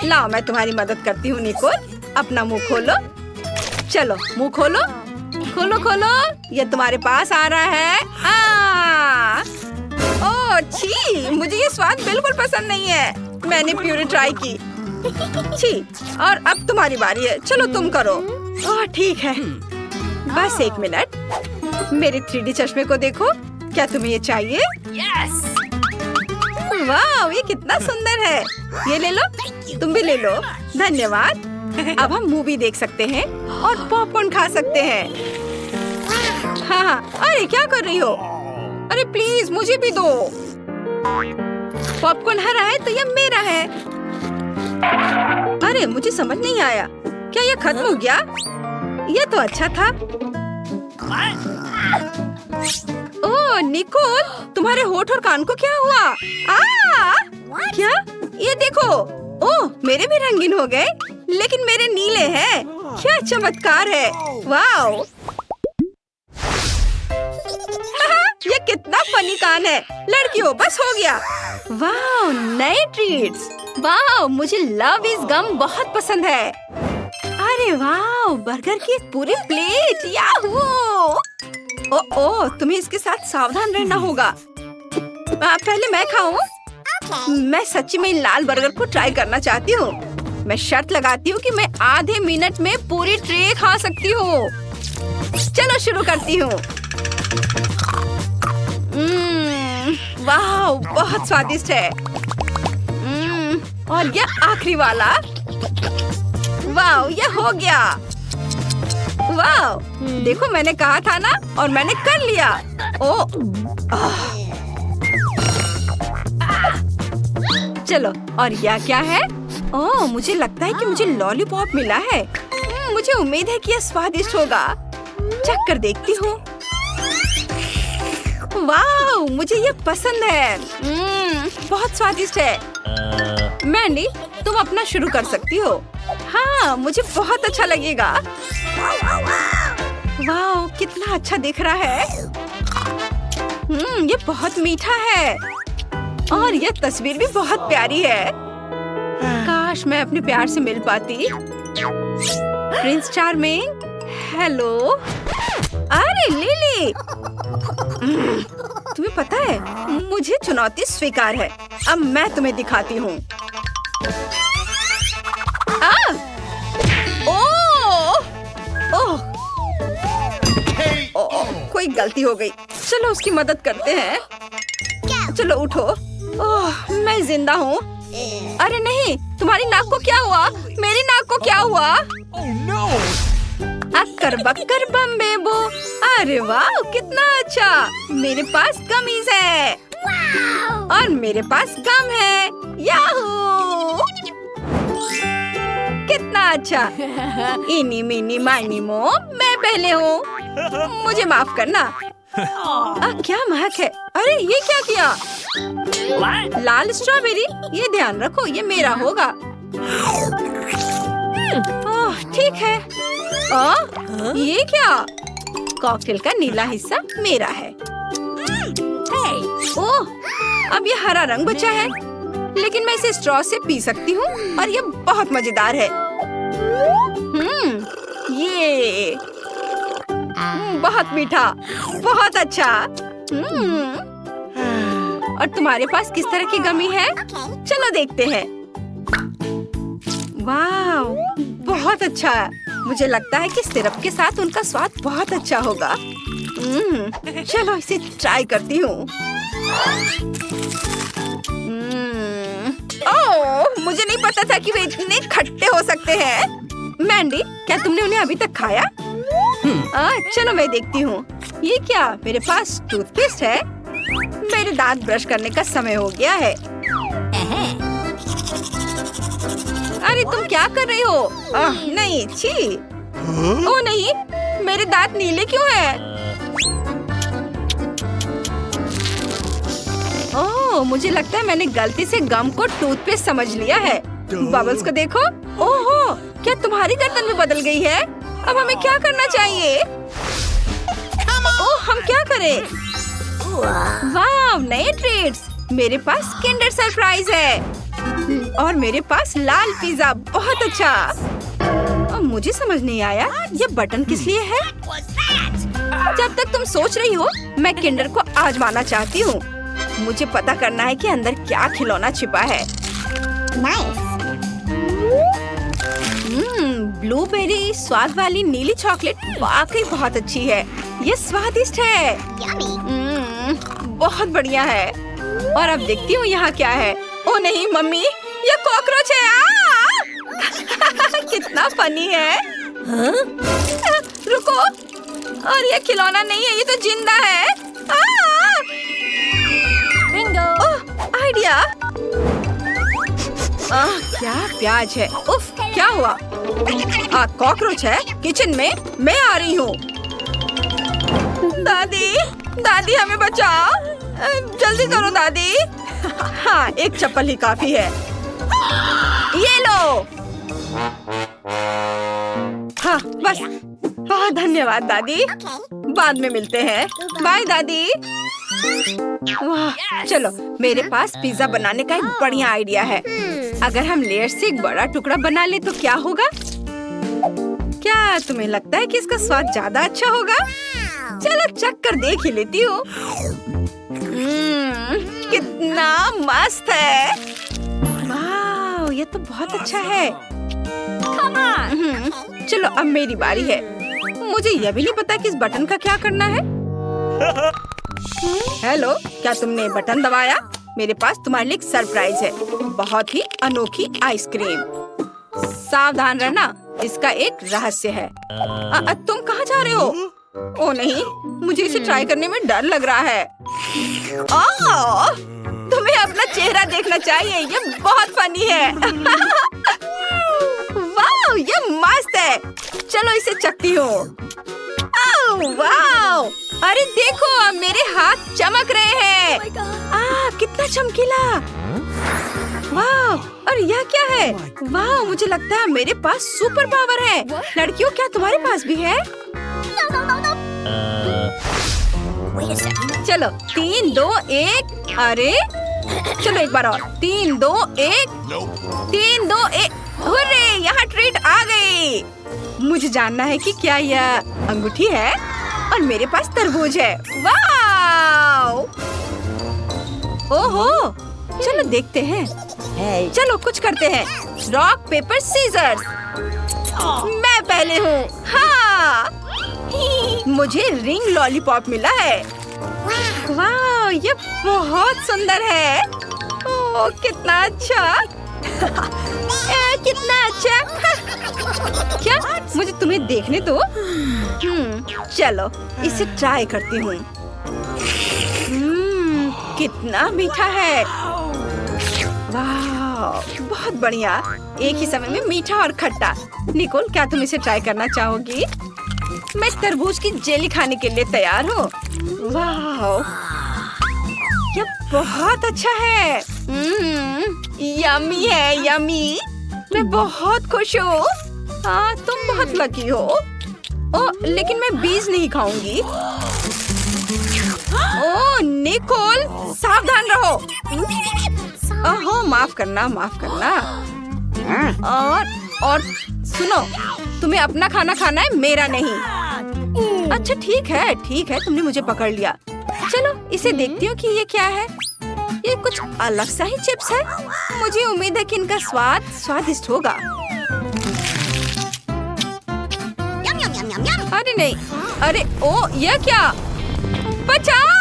लाओ, मैं तुम्हारी मदद करती हूँ निकोल। अपना मुंह खोलो। चलो, मुंह खोलो, खोलो खोलो। ये तुम्हारे पास आ रहा है। ओह छी, मुझे ये स्वाद बिल्कुल पसंद नहीं है। मैंने प्यूरी ट्राई की। छी, और अब तुम्हारी बारी है। चलो तुम करो। ओह ठीक है, बस एक मिनट। मेरे 3D चश्मे को देखो। क्या तुम्हें ये चाहिए? यस। वाह, ये कितना सुंदर है। ये ले लो, तुम भी ले लो। धन्यवाद। अब हम मूवी देख सकते हैं और पॉपकॉर्न खा सकते हैं। हाँ, अरे क्या कर रही हो? अरे प्लीज मुझे भी दो। पॉपकॉर्न हरा है तो ये मेरा है। अरे मुझे समझ नहीं आया, क्या ये खत्म हो गया? ये तो अच्छा था। ओह निकोल, तुम्हारे होठ और कान को क्या हुआ? क्या? ये देखो। ओह, मेरे भी रंगीन हो गए, लेकिन मेरे नीले हैं। क्या चमत्कार है। वाओ, ये कितना फनी कान है। लड़कियों, बस हो गया। वाओ, नए ट्रीट्स। वाओ, मुझे लव इज गम बहुत पसंद है। अरे वाह, बर्गर की एक पूरी प्लेट। याहू! ओ, तुम्हें इसके साथ सावधान रहना होगा। पहले मैं खाऊं। मैं सच्ची में लाल बर्गर को ट्राई करना चाहती हूँ। मैं शर्त लगाती हूँ कि मैं आधे मिनट में पूरी ट्रे खा सकती हूँ। चलो शुरू करती हूँ। वाह, बहुत स्वादिष्ट है। और ये आखिरी वाला। वाह, ये हो गया। वाह, देखो मैंने कहा था ना, और मैंने कर लिया। चलो, और यह क्या है? ओह, मुझे लगता है कि मुझे लॉलीपॉप मिला है। मुझे उम्मीद है कि यह स्वादिष्ट होगा। चख कर देखती हूँ। वाह, मुझे ये पसंद है। बहुत स्वादिष्ट है। मैंडी, तुम अपना शुरू कर सकती हो। हाँ, मुझे बहुत अच्छा लगेगा। वाह, कितना अच्छा दिख रहा है। ये बहुत मीठा है। और ये तस्वीर भी बहुत प्यारी है। काश मैं अपने प्यार से मिल पाती। Prince charming, hello. अरे लिली, तुम्हें पता है, मुझे चुनौती स्वीकार है। अब मैं तुम्हें दिखाती हूँ। कोई गलती हो गई। चलो उसकी मदद करते हैं। चलो उठो। ओह, मैं जिंदा हूँ। अरे नहीं, तुम्हारी नाक को क्या हुआ? मेरी नाक को क्या हुआ? अक्कर बक्कर बम्बेबो। अरे वाह, कितना अच्छा। मेरे पास कमीज है और मेरे पास गम है। याहू! कितना अच्छा। इनी मिनी माइनी मो, मैं पहले हूँ। मुझे माफ करना। क्या महक है। अरे ये क्या किया? लाल स्ट्रॉबेरी, ये ध्यान रखो, ये मेरा होगा। ओह, ठीक है। ये क्या? कॉकटेल का नीला हिस्सा मेरा है। ओह, अब ये हरा रंग बचा है, लेकिन मैं इसे स्ट्रॉ से पी सकती हूँ और ये बहुत मजेदार है। ये बहुत मीठा, बहुत अच्छा। और तुम्हारे पास किस तरह की गमी है? चलो देखते हैं। वाह, बहुत अच्छा। मुझे लगता है कि सिरप के साथ उनका स्वाद बहुत अच्छा होगा। चलो इसे ट्राई करती हूँ। ओह, मुझे नहीं पता था कि वे इतने खट्टे हो सकते हैं। मैंडी, क्या तुमने उन्हें अभी तक खाया? चलो मैं देखती हूँ। ये क्या? मेरे पास टूथपेस्ट है। मेरे दांत ब्रश करने का समय हो गया है। अरे तुम क्या कर रही हो? नहीं, छी। ओह नहीं, मेरे दांत नीले क्यों हैं? ओह, मुझे लगता है मैंने गलती से गम को टूथपेस्ट समझ लिया है। बबल्स को देखो। ओहो, क्या तुम्हारी गर्दन भी बदल गई है? अब हमें क्या करना चाहिए? ओह, हम क्या करें? वाह, नए ट्रीट्स। मेरे पास किंडर सरप्राइज है और मेरे पास लाल पिज्जा। बहुत अच्छा। मुझे समझ नहीं आया, ये बटन किस लिए है? जब तक तुम सोच रही हो, मैं किंडर को आजमाना चाहती हूँ। मुझे पता करना है कि अंदर क्या खिलौना छिपा है। ब्लूबेरी स्वाद वाली नीली चॉकलेट वाकई बहुत अच्छी है। ये स्वादिष्ट है। बहुत बढ़िया है। और अब देखती हूँ यहाँ क्या है। ओ नहीं मम्मी, ये कॉकरोच है। कितना फनी है। रुको, और ये खिलौना नहीं है, ये तो जिंदा है। बिंगो। आइडिया। क्या प्याज है। उफ, क्या हुआ? कॉकरोच है किचन में। मैं आ रही हूँ। दादी, दादी हमें बचाओ। जल्दी करो दादी। हाँ, एक चप्पल ही काफी है। ये लो। हाँ, बस। बहुत धन्यवाद दादी। बाद में मिलते हैं। बाय दादी। वाह, चलो मेरे पास पिज्जा बनाने का एक बढ़िया आइडिया है। अगर हम लेयर से एक बड़ा टुकड़ा बना ले तो क्या होगा? क्या तुम्हें लगता है कि इसका स्वाद ज्यादा अच्छा होगा? चलो चख कर देख ही लेती हूँ। कितना मस्त है। वाह, ये तो बहुत अच्छा है। चलो अब मेरी बारी है। मुझे यह भी नहीं पता कि इस बटन का क्या करना है। हेलो, क्या तुमने बटन दबाया? मेरे पास तुम्हारे लिए एक सरप्राइज है, बहुत ही अनोखी आइसक्रीम। सावधान रहना, इसका एक रहस्य है। तुम कहाँ जा रहे हो? ओ नहीं, मुझे इसे ट्राई करने में डर लग रहा है। तुम्हें अपना चेहरा देखना चाहिए, ये बहुत फनी है। वाह, ये मस्त है। चलो इसे चखती हूँ। वाह, अरे देखो, अब मेरे हाथ चमक रहे हैं। कितना चमकीला। वाह, और यह क्या है? वाह, मुझे लगता है मेरे पास सुपर पावर है। लड़कियों, क्या तुम्हारे पास भी है? चलो 3, 2, 1। अरे चलो एक बार और। 3, 2, 1। 3, 2, 1। अरे यहाँ ट्रीट आ गई। मुझे जानना है कि क्या यह अंगूठी है, और मेरे पास तरबूज है। वाह, ओहो, चलो देखते हैं। चलो कुछ करते हैं। Rock paper scissors. मैं पहले हूँ। हाँ, मुझे रिंग लॉलीपॉप मिला है। वाह, ये बहुत सुंदर है। ओह, कितना अच्छा। कितना अच्छा। क्या? मुझे तुम्हें देखने दो। चलो इसे ट्राई करती हूँ। कितना मीठा है। वाह, बहुत बढ़िया। एक ही समय में मीठा और खट्टा। निकोल, क्या तुम इसे ट्राई करना चाहोगी? मैं तरबूज की जेली खाने के लिए तैयार हूँ। वाह, ये बहुत अच्छा है। यम्मी है, यम्मी। मैं बहुत खुश हूँ। तुम बहुत लकी हो। लेकिन मैं बीज नहीं खाऊंगी। ओह निकोल, सावधान रहो। ओह, माफ करना, माफ करना। और सुनो, तुम्हें अपना खाना खाना है, मेरा नहीं। अच्छा ठीक है, ठीक है, तुमने मुझे पकड़ लिया। चलो इसे देखती हूँ कि ये क्या है। ये कुछ अलग सा ही चिप्स है। मुझे उम्मीद है कि इनका स्वाद स्वादिष्ट होगा। अरे नहीं, अरे ओ, यह क्या? बचाओ!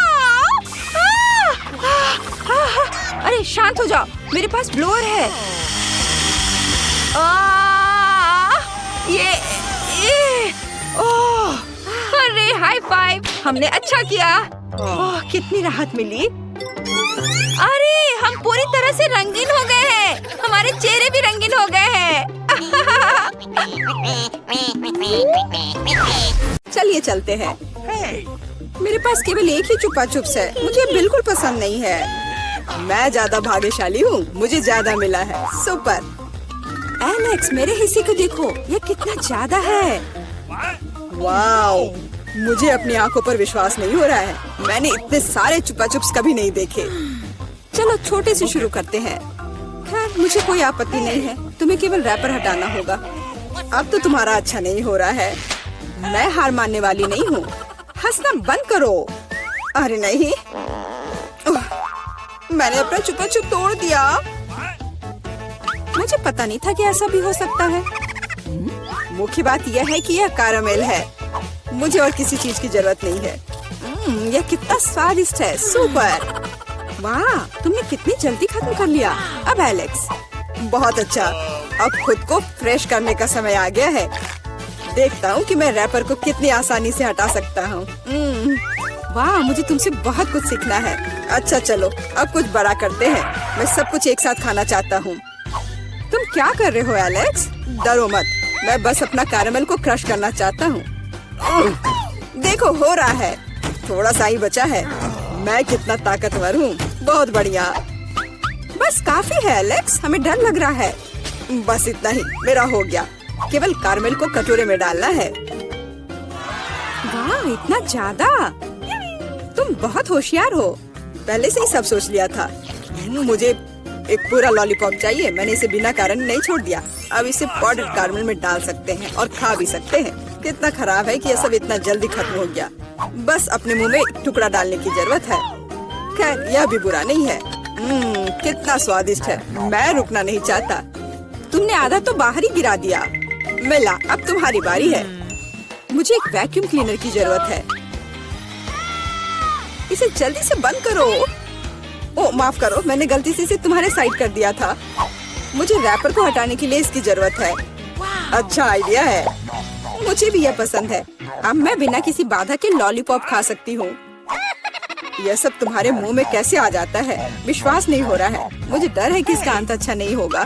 अरे शांत हो जाओ, मेरे पास ब्लोअर है। ओह, अरे हाई फाइव, हमने अच्छा किया। ओह, कितनी राहत मिली। अरे हम पूरी तरह से रंगीन हो गए हैं। हमारे चेहरे भी रंगीन हो गए हैं। चलिए चलते हैं। मेरे पास केवल एक ही चुपा चुप्स है। मुझे बिल्कुल पसंद नहीं है। मैं ज्यादा भाग्यशाली हूँ, मुझे ज्यादा मिला है। सुपर। एलेक्स, मेरे हिस्से को देखो, ये कितना ज्यादा है। वाओ, मुझे अपनी आंखों पर विश्वास नहीं हो रहा है। मैंने इतने सारे चुपा चुप्स कभी नहीं देखे। चलो छोटे से शुरू करते हैं। खैर, मुझे कोई आपत्ति नहीं है। तुम्हें केवल रैपर हटाना होगा। अब तो तुम्हारा अच्छा नहीं हो रहा है। मैं हार मानने वाली नहीं हूँ। हंसना बंद करो। अरे नहीं, मैंने अपना चुपा चुप तोड़ दिया। मुझे पता नहीं था कि ऐसा भी हो सकता है। मुख्य बात यह है कि यह कैरामेल है। मुझे और किसी चीज की जरूरत नहीं है। यह कितना स्वादिष्ट है। सुपर। वाह, तुमने कितनी जल्दी खत्म कर लिया। अब एलेक्स, बहुत अच्छा। अब खुद को फ्रेश करने का समय आ गया है। देखता हूँ कि मैं रैपर को कितनी आसानी से हटा सकता हूँ। वाह, मुझे तुमसे बहुत कुछ सीखना है। अच्छा चलो, अब कुछ बड़ा करते हैं। मैं सब कुछ एक साथ खाना चाहता हूँ। तुम क्या कर रहे हो एलेक्स? डरो मत, मैं बस अपना कैरामेल को क्रश करना चाहता हूँ। देखो, हो रहा है। थोड़ा सा ही बचा है। मैं कितना ताकतवर हूँ। बहुत बढ़िया। बस काफी है एलेक्स, हमें डर लग रहा है। बस इतना ही, मेरा हो गया। केवल कैरामेल को कटोरे में डालना है। वाह, इतना ज्यादा। तुम बहुत होशियार हो। पहले से ही सब सोच लिया था। मुझे एक पूरा लॉलीपॉप चाहिए। मैंने इसे बिना कारण नहीं छोड़ दिया। अब इसे पाउडर्ड कैरमल में डाल सकते हैं और खा भी सकते हैं। कितना खराब है कि यह सब इतना जल्दी खत्म हो गया। बस अपने मुंह में एक टुकड़ा डालने की जरूरत है। खैर यह भी बुरा नहीं है। कितना स्वादिष्ट है। मैं रुकना नहीं चाहता। तुमने आधा तो बाहर ही गिरा दिया। मिला, अब तुम्हारी बारी है। मुझे एक वैक्यूम क्लीनर की जरूरत है। इसे जल्दी से बंद करो। ओ माफ करो, मैंने गलती से इसे तुम्हारे साइड कर दिया था। मुझे रैपर को हटाने के लिए इसकी जरूरत है। अच्छा आइडिया है। मुझे भी यह पसंद है। अब मैं बिना किसी बाधा के लॉलीपॉप खा सकती हूँ। यह सब तुम्हारे मुंह में कैसे आ जाता है? विश्वास नहीं हो रहा है। मुझे डर है कि इसका अंत अच्छा नहीं होगा।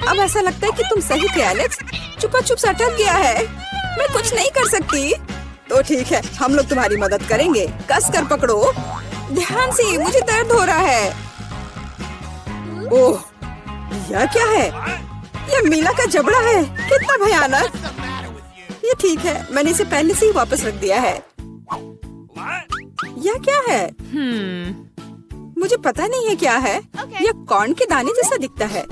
अब ऐसा लगता है कि तुम सही थे एलेक्स। चुपा चुप अटक गया है। मैं कुछ नहीं कर सकती। तो ठीक है, हम लोग तुम्हारी मदद करेंगे। कस कर पकड़ो। ध्यान से, मुझे दर्द हो रहा है। ओह, यह क्या है? यह मीला का जबड़ा है। कितना भयानक। ये ठीक है, मैंने इसे पहले से ही वापस रख दिया है। यह क्या है? मुझे पता नहीं है क्या है। यह कॉर्न के दाने जैसा दिखता है।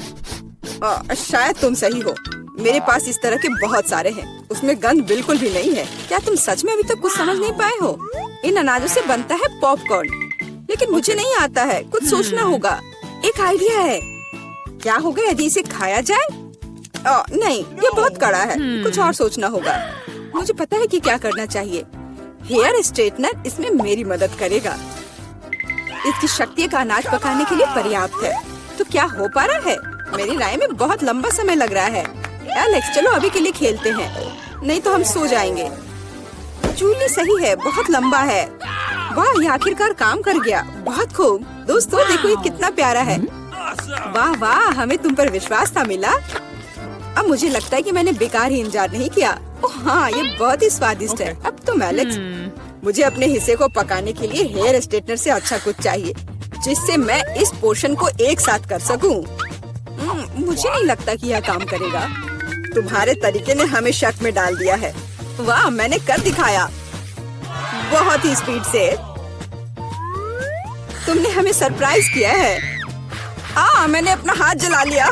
शायद तुम सही हो। मेरे पास इस तरह के बहुत सारे हैं। उसमें गंध बिल्कुल भी नहीं है। क्या तुम सच में अभी तक कुछ समझ नहीं पाए हो? इन अनाजों से बनता है पॉपकॉर्न, लेकिन मुझे नहीं आता है। कुछ सोचना होगा। एक आइडिया है। क्या होगा यदि इसे खाया जाए? नहीं, ये बहुत कड़ा है। कुछ और सोचना होगा। मुझे पता है कि क्या करना चाहिए। हेयर स्ट्रेटनर इसमें मेरी मदद करेगा। इसकी शक्ति का अनाज पकाने के लिए पर्याप्त है। तो क्या हो पा रहा है? मेरी राय में बहुत लंबा समय लग रहा है। एलेक्स, चलो अभी के लिए खेलते हैं, नहीं तो हम सो जाएंगे। जूली सही है, बहुत लंबा है। वाह, ये आखिरकार काम कर गया। बहुत खूब। दोस्तों देखो ये कितना प्यारा है। वाह वाह, हमें तुम पर विश्वास था मिला। अब मुझे लगता है कि मैंने बेकार ही इंतजार नहीं किया। ओह हाँ, ये बहुत ही स्वादिष्ट है। अब तुम एलेक्स, मुझे अपने हिस्से को पकाने के लिए हेयर स्ट्रेटनर से अच्छा कुछ चाहिए, जिससे मैं इस पोर्शन को एक साथ कर सकूं। मुझे नहीं लगता कि यह काम करेगा। तुम्हारे तरीके ने हमें शक में डाल दिया है। वाह, मैंने कर दिखाया। बहुत ही स्पीड से। तुमने हमें सरप्राइज किया है। मैंने अपना हाथ जला लिया।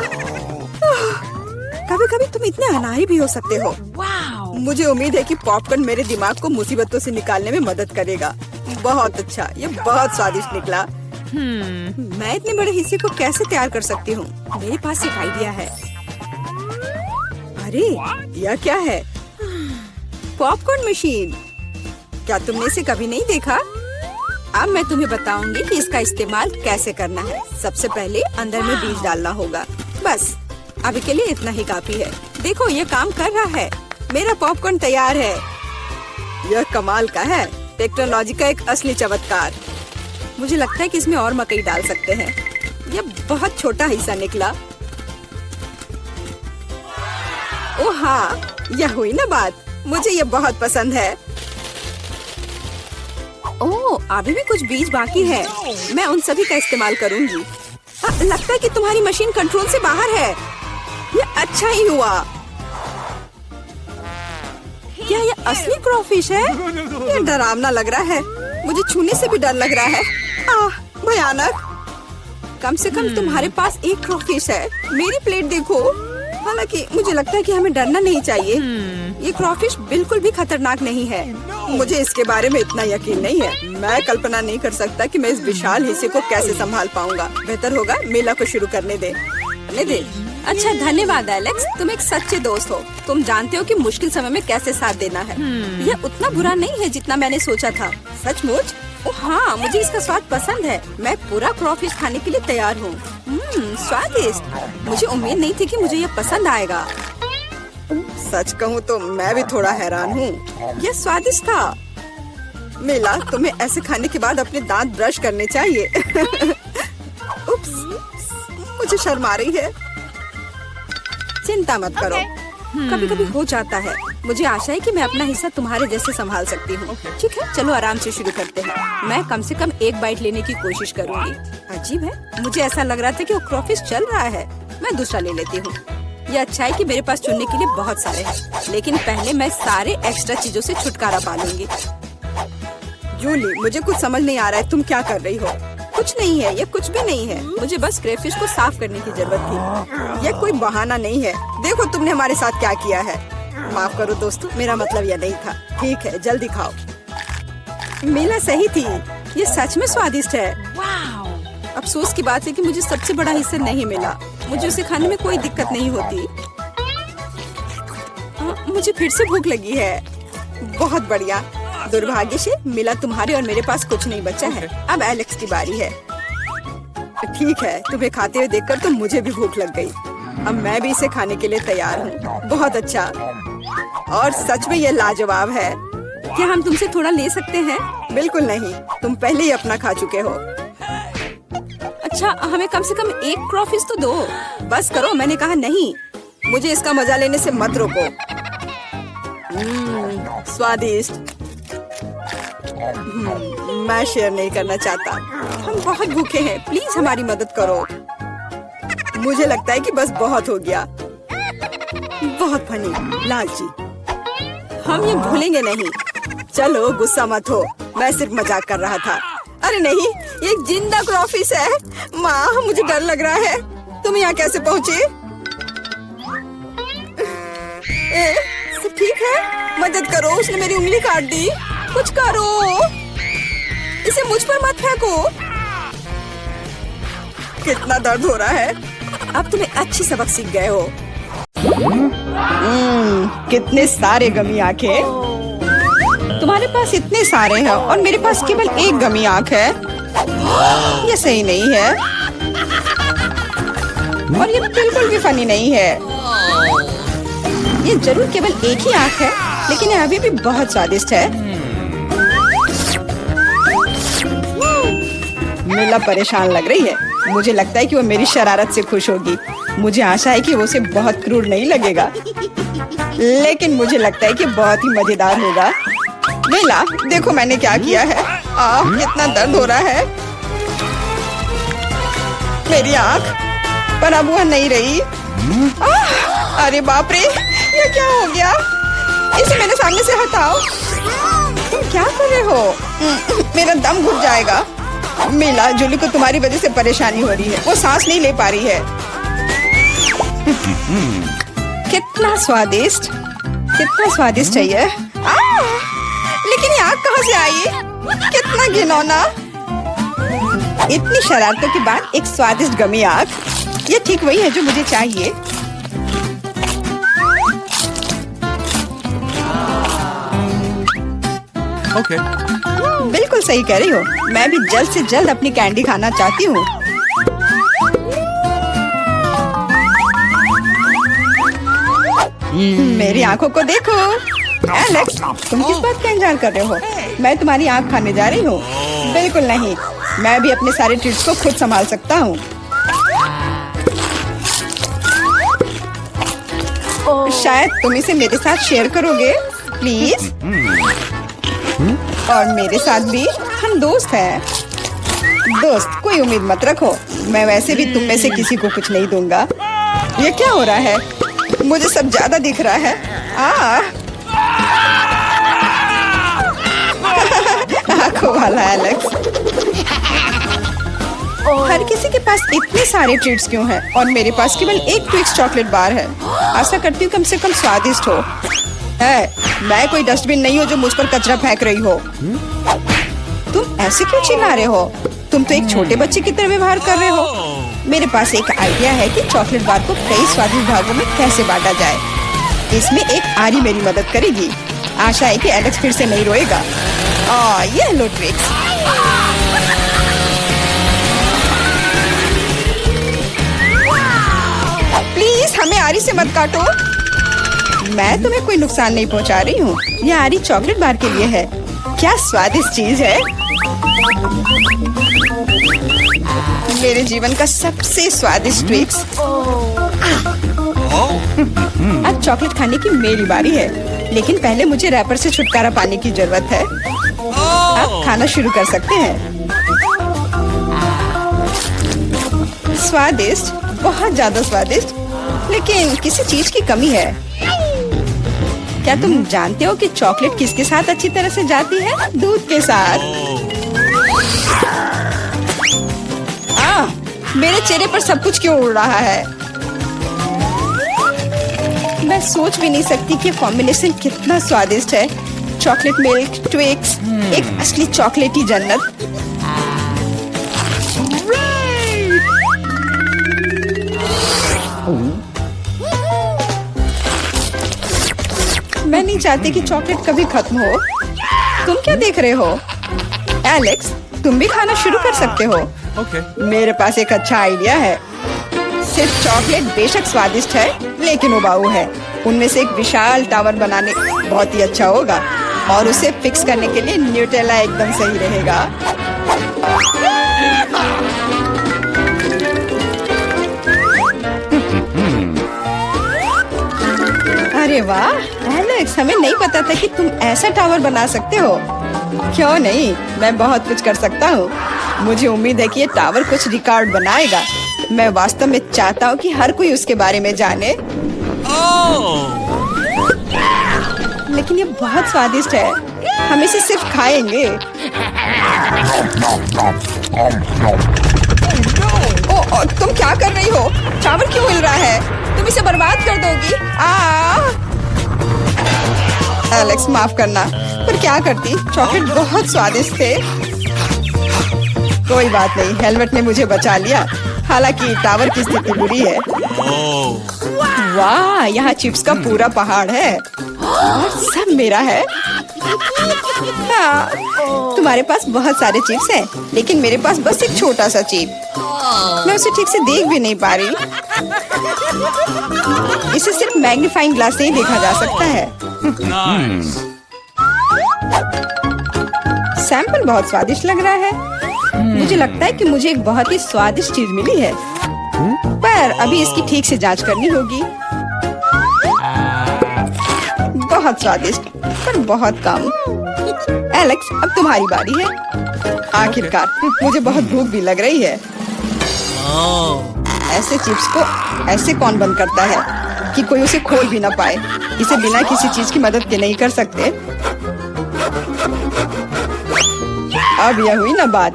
कभी कभी तुम इतने अनाड़ी भी हो सकते हो। मुझे उम्मीद है कि पॉपकॉर्न मेरे दिमाग को मुसीबतों से निकालने में मदद करेगा। बहुत अच्छा, ये बहुत स्वादिष्ट निकला। मैं इतने बड़े हिस्से को कैसे तैयार कर सकती हूँ? मेरे पास एक आइडिया है। अरे यह क्या है? Popcorn machine. क्या तुमने इसे कभी नहीं देखा? अब मैं तुम्हें बताऊंगी कि इसका इस्तेमाल कैसे करना है। सबसे पहले अंदर में बीज डालना होगा। बस अभी के लिए इतना ही काफी है। देखो ये काम कर रहा है। मेरा पॉपकॉर्न तैयार है। यह कमाल का है। टेक्नोलॉजी का एक असली चमत्कार। मुझे लगता है कि इसमें और मकई डाल सकते हैं। यह बहुत छोटा हिस्सा निकला। ओह हाँ, यह हुई ना बात। मुझे यह बहुत पसंद है। ओह, अभी भी कुछ बीज बाकी है। मैं उन सभी का इस्तेमाल करूंगी। लगता है कि तुम्हारी मशीन कंट्रोल से बाहर है। यह अच्छा ही हुआ। क्या यह असली क्रॉफिश है? यह डरावना लग रहा है। मुझे छूने से भी डर लग रहा है। भयानक। कम से कम तुम्हारे पास एक क्रॉफिश है। मेरी प्लेट देखो। हालांकि मुझे लगता है कि हमें डरना नहीं चाहिए। ये क्रॉफिश बिल्कुल भी खतरनाक नहीं है। मुझे इसके बारे में इतना यकीन नहीं है। मैं कल्पना नहीं कर सकता कि मैं इस विशाल हिस्से को कैसे संभाल पाऊंगा। बेहतर होगा मेला को शुरू करने दे। अच्छा, धन्यवाद एलेक्स, तुम एक सच्चे दोस्त हो। तुम जानते हो कि मुश्किल समय में कैसे साथ देना है। यह उतना बुरा नहीं है जितना मैंने सोचा था। सचमुच? ओह हाँ, मुझे इसका स्वाद पसंद है। मैं पूरा क्रॉफिश खाने के लिए तैयार हूँ। स्वादिष्ट। मुझे उम्मीद नहीं थी कि मुझे यह पसंद आएगा। सच कहूँ तो मैं भी थोड़ा हैरान हूँ। यह स्वादिष्ट था। मिला, तुम्हें ऐसे खाने के बाद अपने दांत ब्रश करने चाहिए। उप्स, मुझे शर्म आ रही है। चिंता मत करो, कभी कभी हो जाता है। मुझे आशा है कि मैं अपना हिस्सा तुम्हारे जैसे संभाल सकती हूँ। ठीक है, चलो आराम से शुरू करते हैं। मैं कम से कम एक बाइट लेने की कोशिश करूँगी। अजीब है, मुझे ऐसा लग रहा था कि वो क्रॉफिश चल रहा है। मैं दूसरा ले लेती हूँ। ये अच्छा है कि मेरे पास चुनने के लिए बहुत सारे हैं, लेकिन पहले मैं सारे एक्स्ट्रा चीजों से छुटकारा पा लूंगी। जूली, मुझे कुछ समझ नहीं आ रहा है, तुम क्या कर रही हो? कुछ नहीं है, ये कुछ भी नहीं है। मुझे बस क्रेफिश को साफ करने की जरूरत थी। ये कोई बहाना नहीं है। देखो तुमने हमारे साथ क्या किया है। माफ करो दोस्तों, मेरा मतलब यह नहीं था। ठीक है, जल्दी खाओ। मीला सही थी, ये सच में स्वादिष्ट है। अफसोस की बात है कि मुझे सबसे बड़ा हिस्सा नहीं मिला। मुझे उसे खाने में कोई दिक्कत नहीं होती। मुझे फिर से भूख लगी है। बहुत बढ़िया। दुर्भाग्य से मिला तुम्हारे और मेरे पास कुछ नहीं बचा है। अब एलेक्स की बारी है। ठीक है, तुम्हें खाते हुए देखकर तो मुझे भी भूख लग गई। अब मैं भी इसे खाने के लिए तैयार हूँ। बहुत अच्छा, और सच में ये लाजवाब है। क्या हम तुमसे थोड़ा ले सकते हैं? बिल्कुल नहीं, तुम पहले ही अपना खा चुके हो। अच्छा, हमें कम से कम एक क्रॉफिश तो दो। बस करो, मैंने कहा नहीं। मुझे इसका मजा लेने से मत रोको। स्वादिष्ट। मैं शेयर नहीं करना चाहता। हम बहुत भूखे हैं, प्लीज हमारी मदद करो। मुझे लगता है कि बस बहुत हो गया। बहुत फनी, लालची। हम ये भूलेंगे नहीं। चलो गुस्सा मत हो, मैं सिर्फ मजाक कर रहा था। अरे नहीं, ये एक जिंदा क्रॉफिश है। माँ, मुझे डर लग रहा है। तुम यहाँ कैसे पहुँचे? सब ठीक है? मदद करो, उसने मेरी उंगली काट दी। कुछ करो, इसे मुझ पर मत फेंको। कितना दर्द हो रहा है। अब तुम्हें अच्छी सबक सीख गए हो। कितने सारे गमी आंखें। तुम्हारे पास इतने सारे हैं और मेरे पास केवल एक गमी आंख है। ये सही नहीं है और ये बिल्कुल भी फनी नहीं है। ये जरूर केवल एक ही आंख है, लेकिन ये अभी भी बहुत स्वादिष्ट है। मिला परेशान लग रही है। मुझे लगता है कि वो मेरी शरारत से खुश होगी। मुझे आशा है कि वो उसे बहुत क्रूर नहीं लगेगा, लेकिन मुझे लगता है कि बहुत ही मजेदार होगा। मिला, देखो मैंने क्या किया है। कितना दर्द हो रहा है। मेरी आँख, पर अब वह नहीं रही। अरे बाप रे, ये क्या हो गया? इसे मेरे सामने से हटाओ। तुम क्या कर रहे हो? मेरा दम घुट जाएगा। मिला, जूली को तुम्हारी वजह से परेशानी हो रही है। वो सांस नहीं ले पा रही है। कितना स्वादिष्ट, कितना स्वादिष्ट है ये। लेकिन ये आग कहाँ से आई? कितना घिनौना। इतनी शरारतों के बाद एक स्वादिष्ट गमी आग। ये ठीक वही है जो मुझे चाहिए। Okay. बिल्कुल सही कह रही हो। मैं भी जल्द से जल्द अपनी कैंडी खाना चाहती हूँ। मेरी आंखों को देखो। एलेक्स, तुम किस बात का इंतजार कर रहे हो? मैं तुम्हारी आंख खाने जा रही हूँ। बिल्कुल नहीं, मैं भी अपने सारे ट्रीट्स को खुद संभाल सकता हूँ। शायद तुम इसे मेरे साथ शेयर करोगे, प्लीज। और मेरे साथ भी, हम दोस्त हैं। दोस्त, कोई उम्मीद मत रखो। मैं वैसे भी तुम में से किसी को कुछ नहीं दूंगा। ये क्या हो रहा है? मुझे सब ज्यादा दिख रहा है। आंखों वाला एलेक्स। हर किसी के पास इतने सारे ट्रीट्स क्यों हैं? और मेरे पास केवल एक ट्विक्स चॉकलेट बार है। आशा करती हूँ कम से कम स्वादिष्ट हो। मैं कोई डस्टबिन नहीं हूँ जो मुझ पर कचरा फेंक रही हो। तुम ऐसे क्यों चिल्ला रहे हो? तुम तो एक छोटे बच्चे की तरह व्यवहार कर रहे हो। मेरे पास एक आइडिया है कि चॉकलेट बार को कई स्वादिष्ट भागों में कैसे बांटा जाए। इसमें एक आरी मेरी मदद करेगी। आशा है कि एलेक्स फिर से नहीं रोएगा। ये लो ट्विक्स। प्लीज हमें आरी से मत काटो। मैं तुम्हें कोई नुकसान नहीं पहुंचा रही हूँ। यह आरी चॉकलेट बार के लिए है। क्या स्वादिष्ट चीज है। मेरे जीवन का सबसे स्वादिष्ट ट्विक्स। अब चॉकलेट खाने की मेरी बारी है, लेकिन पहले मुझे रैपर से छुटकारा पाने की जरूरत है। अब खाना शुरू कर सकते हैं। स्वादिष्ट, बहुत ज्यादा स्वादिष्ट, लेकिन किसी चीज की कमी है। क्या तुम जानते हो कि चॉकलेट किसके साथ अच्छी तरह से जाती है? दूध के साथ। मेरे चेहरे पर सब कुछ क्यों उड़ रहा है? मैं सोच भी नहीं सकती कि कॉम्बिनेशन कितना स्वादिष्ट है। चॉकलेट मिल्क, ट्विक्स, एक असली चॉकलेटी जन्नत। मैं नहीं चाहती कि चॉकलेट कभी खत्म हो। तुम क्या देख रहे हो? एलेक्स, तुम भी खाना शुरू कर सकते हो। मेरे पास एक अच्छा आइडिया है। सिर्फ चॉकलेट बेशक स्वादिष्ट है, लेकिन उबाऊ है। उनमें से एक विशाल टावर बनाने बहुत ही अच्छा होगा, और उसे फिक्स करने के लिए न्यूटेला एकदम सही रहेगा। अरे वाह एलेक्स, हमें नहीं पता था कि तुम ऐसा टावर बना सकते हो। क्यों नहीं, मैं बहुत कुछ कर सकता हूँ। मुझे उम्मीद है कि ये टावर कुछ रिकॉर्ड बनाएगा। मैं वास्तव में चाहता हूँ कि हर कोई उसके बारे में जाने। लेकिन ये बहुत स्वादिष्ट है, हम इसे सिर्फ खाएंगे। ओ, तुम क्या कर रही हो? टावर क्यों हिल रहा है? तुम इसे बर्बाद कर दोगी। एलेक्स, माफ करना, पर क्या करती, चॉकलेट बहुत स्वादिष्ट थे। कोई बात नहीं, हेलमेट ने मुझे बचा लिया। हालांकि टावर की स्थिति बुरी है। वाह, यहाँ चिप्स का पूरा पहाड़ है और सब मेरा है। हाँ, तुम्हारे पास बहुत सारे चिप्स हैं, लेकिन मेरे पास बस एक छोटा सा चिप। मैं उसे ठीक से देख भी नहीं पा रही। इसे सिर्फ मैग्नीफाइंग ग्लास से ही देखा जा सकता है। सैंपल बहुत स्वादिष्ट लग रहा है। मुझे लगता है कि मुझे एक बहुत ही स्वादिष्ट चीज मिली है, पर अभी इसकी ठीक से जांच करनी होगी। बहुत स्वादिष्ट, पर बहुत कम। एलेक्स, अब तुम्हारी बारी है। आखिरकार, मुझे बहुत भूख भी लग रही है। ऐसे चिप्स को ऐसे कौन बंद करता है कि कोई उसे खोल भी ना पाए? इसे बिना किसी चीज की मदद के नहीं कर सकते। अब यह हुई ना बात।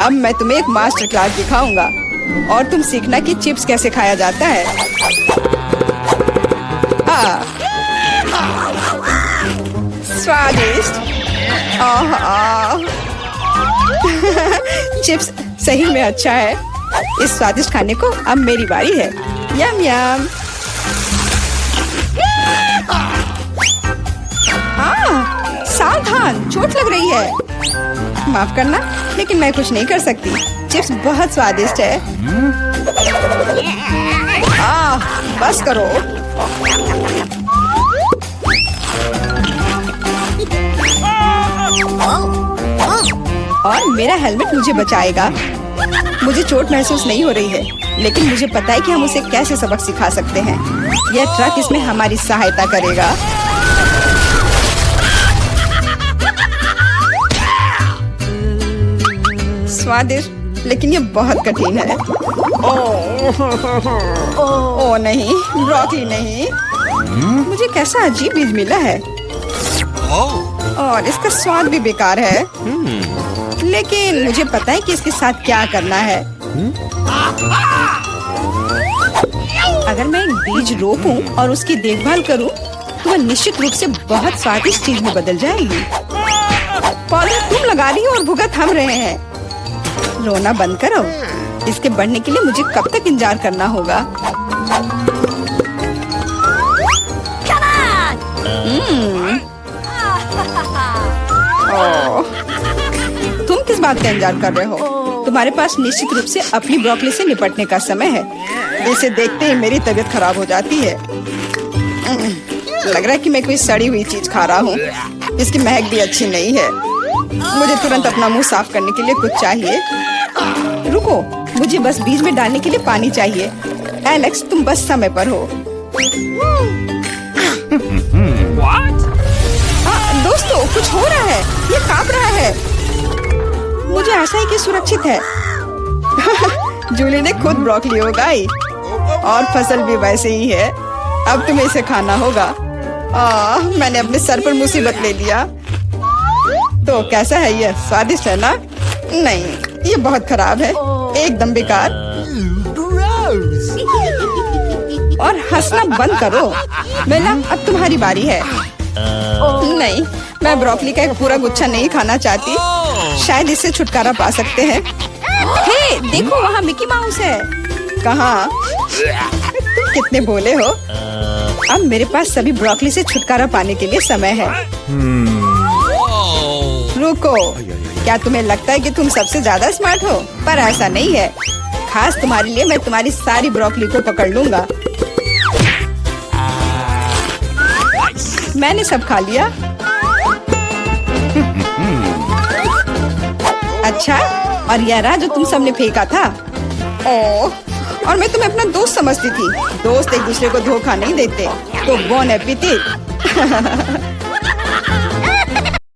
अब मैं तुम्हें एक मास्टर क्लास दिखाऊंगा और तुम सीखना कि चिप्स कैसे खाया जाता है। स्वादिष्ट। चिप्स सही में अच्छा है। इस स्वादिष्ट खाने को अब मेरी बारी है। यम यम। सावधान, चोट लग रही है। माफ करना, लेकिन मैं कुछ नहीं कर सकती। चिप्स बहुत स्वादिष्ट है। बस करो। और मेरा हेलमेट मुझे बचाएगा। मुझे चोट महसूस नहीं हो रही है, लेकिन मुझे पता है कि हम उसे कैसे सबक सिखा सकते हैं। यह ट्रक इसमें हमारी सहायता करेगा। स्वादिष्ट, लेकिन ये बहुत कठिन है। ओ नहीं, ब्रोकली नहीं। मुझे कैसा अजीब बीज मिला है और इसका स्वाद भी बेकार है। लेकिन मुझे पता है कि इसके साथ क्या करना है। अगर मैं एक बीज रोपूं और उसकी देखभाल करूं, तो वह निश्चित रूप से बहुत स्वादिष्ट चीज में बदल जाएगी। पौधे तुम लगा रही हो और भुगत हम रहे हैं। रोना बंद करो। इसके बढ़ने के लिए मुझे कब तक इंतजार करना होगा? तुम किस बात का इंतजार कर रहे हो? तुम्हारे पास निश्चित रूप से अपनी ब्रोकली से निपटने का समय है। इसे देखते ही मेरी तबीयत खराब हो जाती है। लग रहा है कि मैं कोई सड़ी हुई चीज खा रहा हूँ। इसकी महक भी अच्छी नहीं है। मुझे तुरंत अपना मुंह साफ करने के लिए कुछ चाहिए। रुको, मुझे बस बीज में डालने के लिए पानी चाहिए। एलेक्स, तुम बस समय पर हो। दोस्तों, कुछ हो रहा है। ये कांप रहा है। मुझे आशा है कि सुरक्षित है। जूली ने खुद ब्रोकली उगाई और फसल भी वैसे ही है। अब तुम्हें इसे खाना होगा। मैंने अपने सर पर मुसीबत ले लिया। तो कैसा है ये? स्वादिष्ट है ना? नहीं, ये बहुत खराब है। एकदम बेकार। और हंसना बंद करो। बेला, अब तुम्हारी बारी है। नहीं, मैं ब्रोकली का एक पूरा गुच्छा नहीं खाना चाहती। शायद इससे छुटकारा पा सकते हैं। हे, देखो वहाँ मिकी माउस है। कहाँ? तुम कितने भोले हो। अब मेरे पास सभी ब्रोकली से छुटकारा पाने के लिए समय है। रुको, क्या तुम्हें लगता है कि तुम सबसे ज्यादा स्मार्ट हो? पर ऐसा नहीं है। खास तुम्हारे लिए मैं तुम्हारी सारी ब्रोकली को पकड़ लूंगा। मैंने सब खा लिया। अच्छा, और यह रहा जो तुम सबने फेंका था। ओह, और मैं तुम्हें अपना दोस्त समझती थी। दोस्त एक दूसरे को धोखा नहीं देते। तो बोन एपेटिट।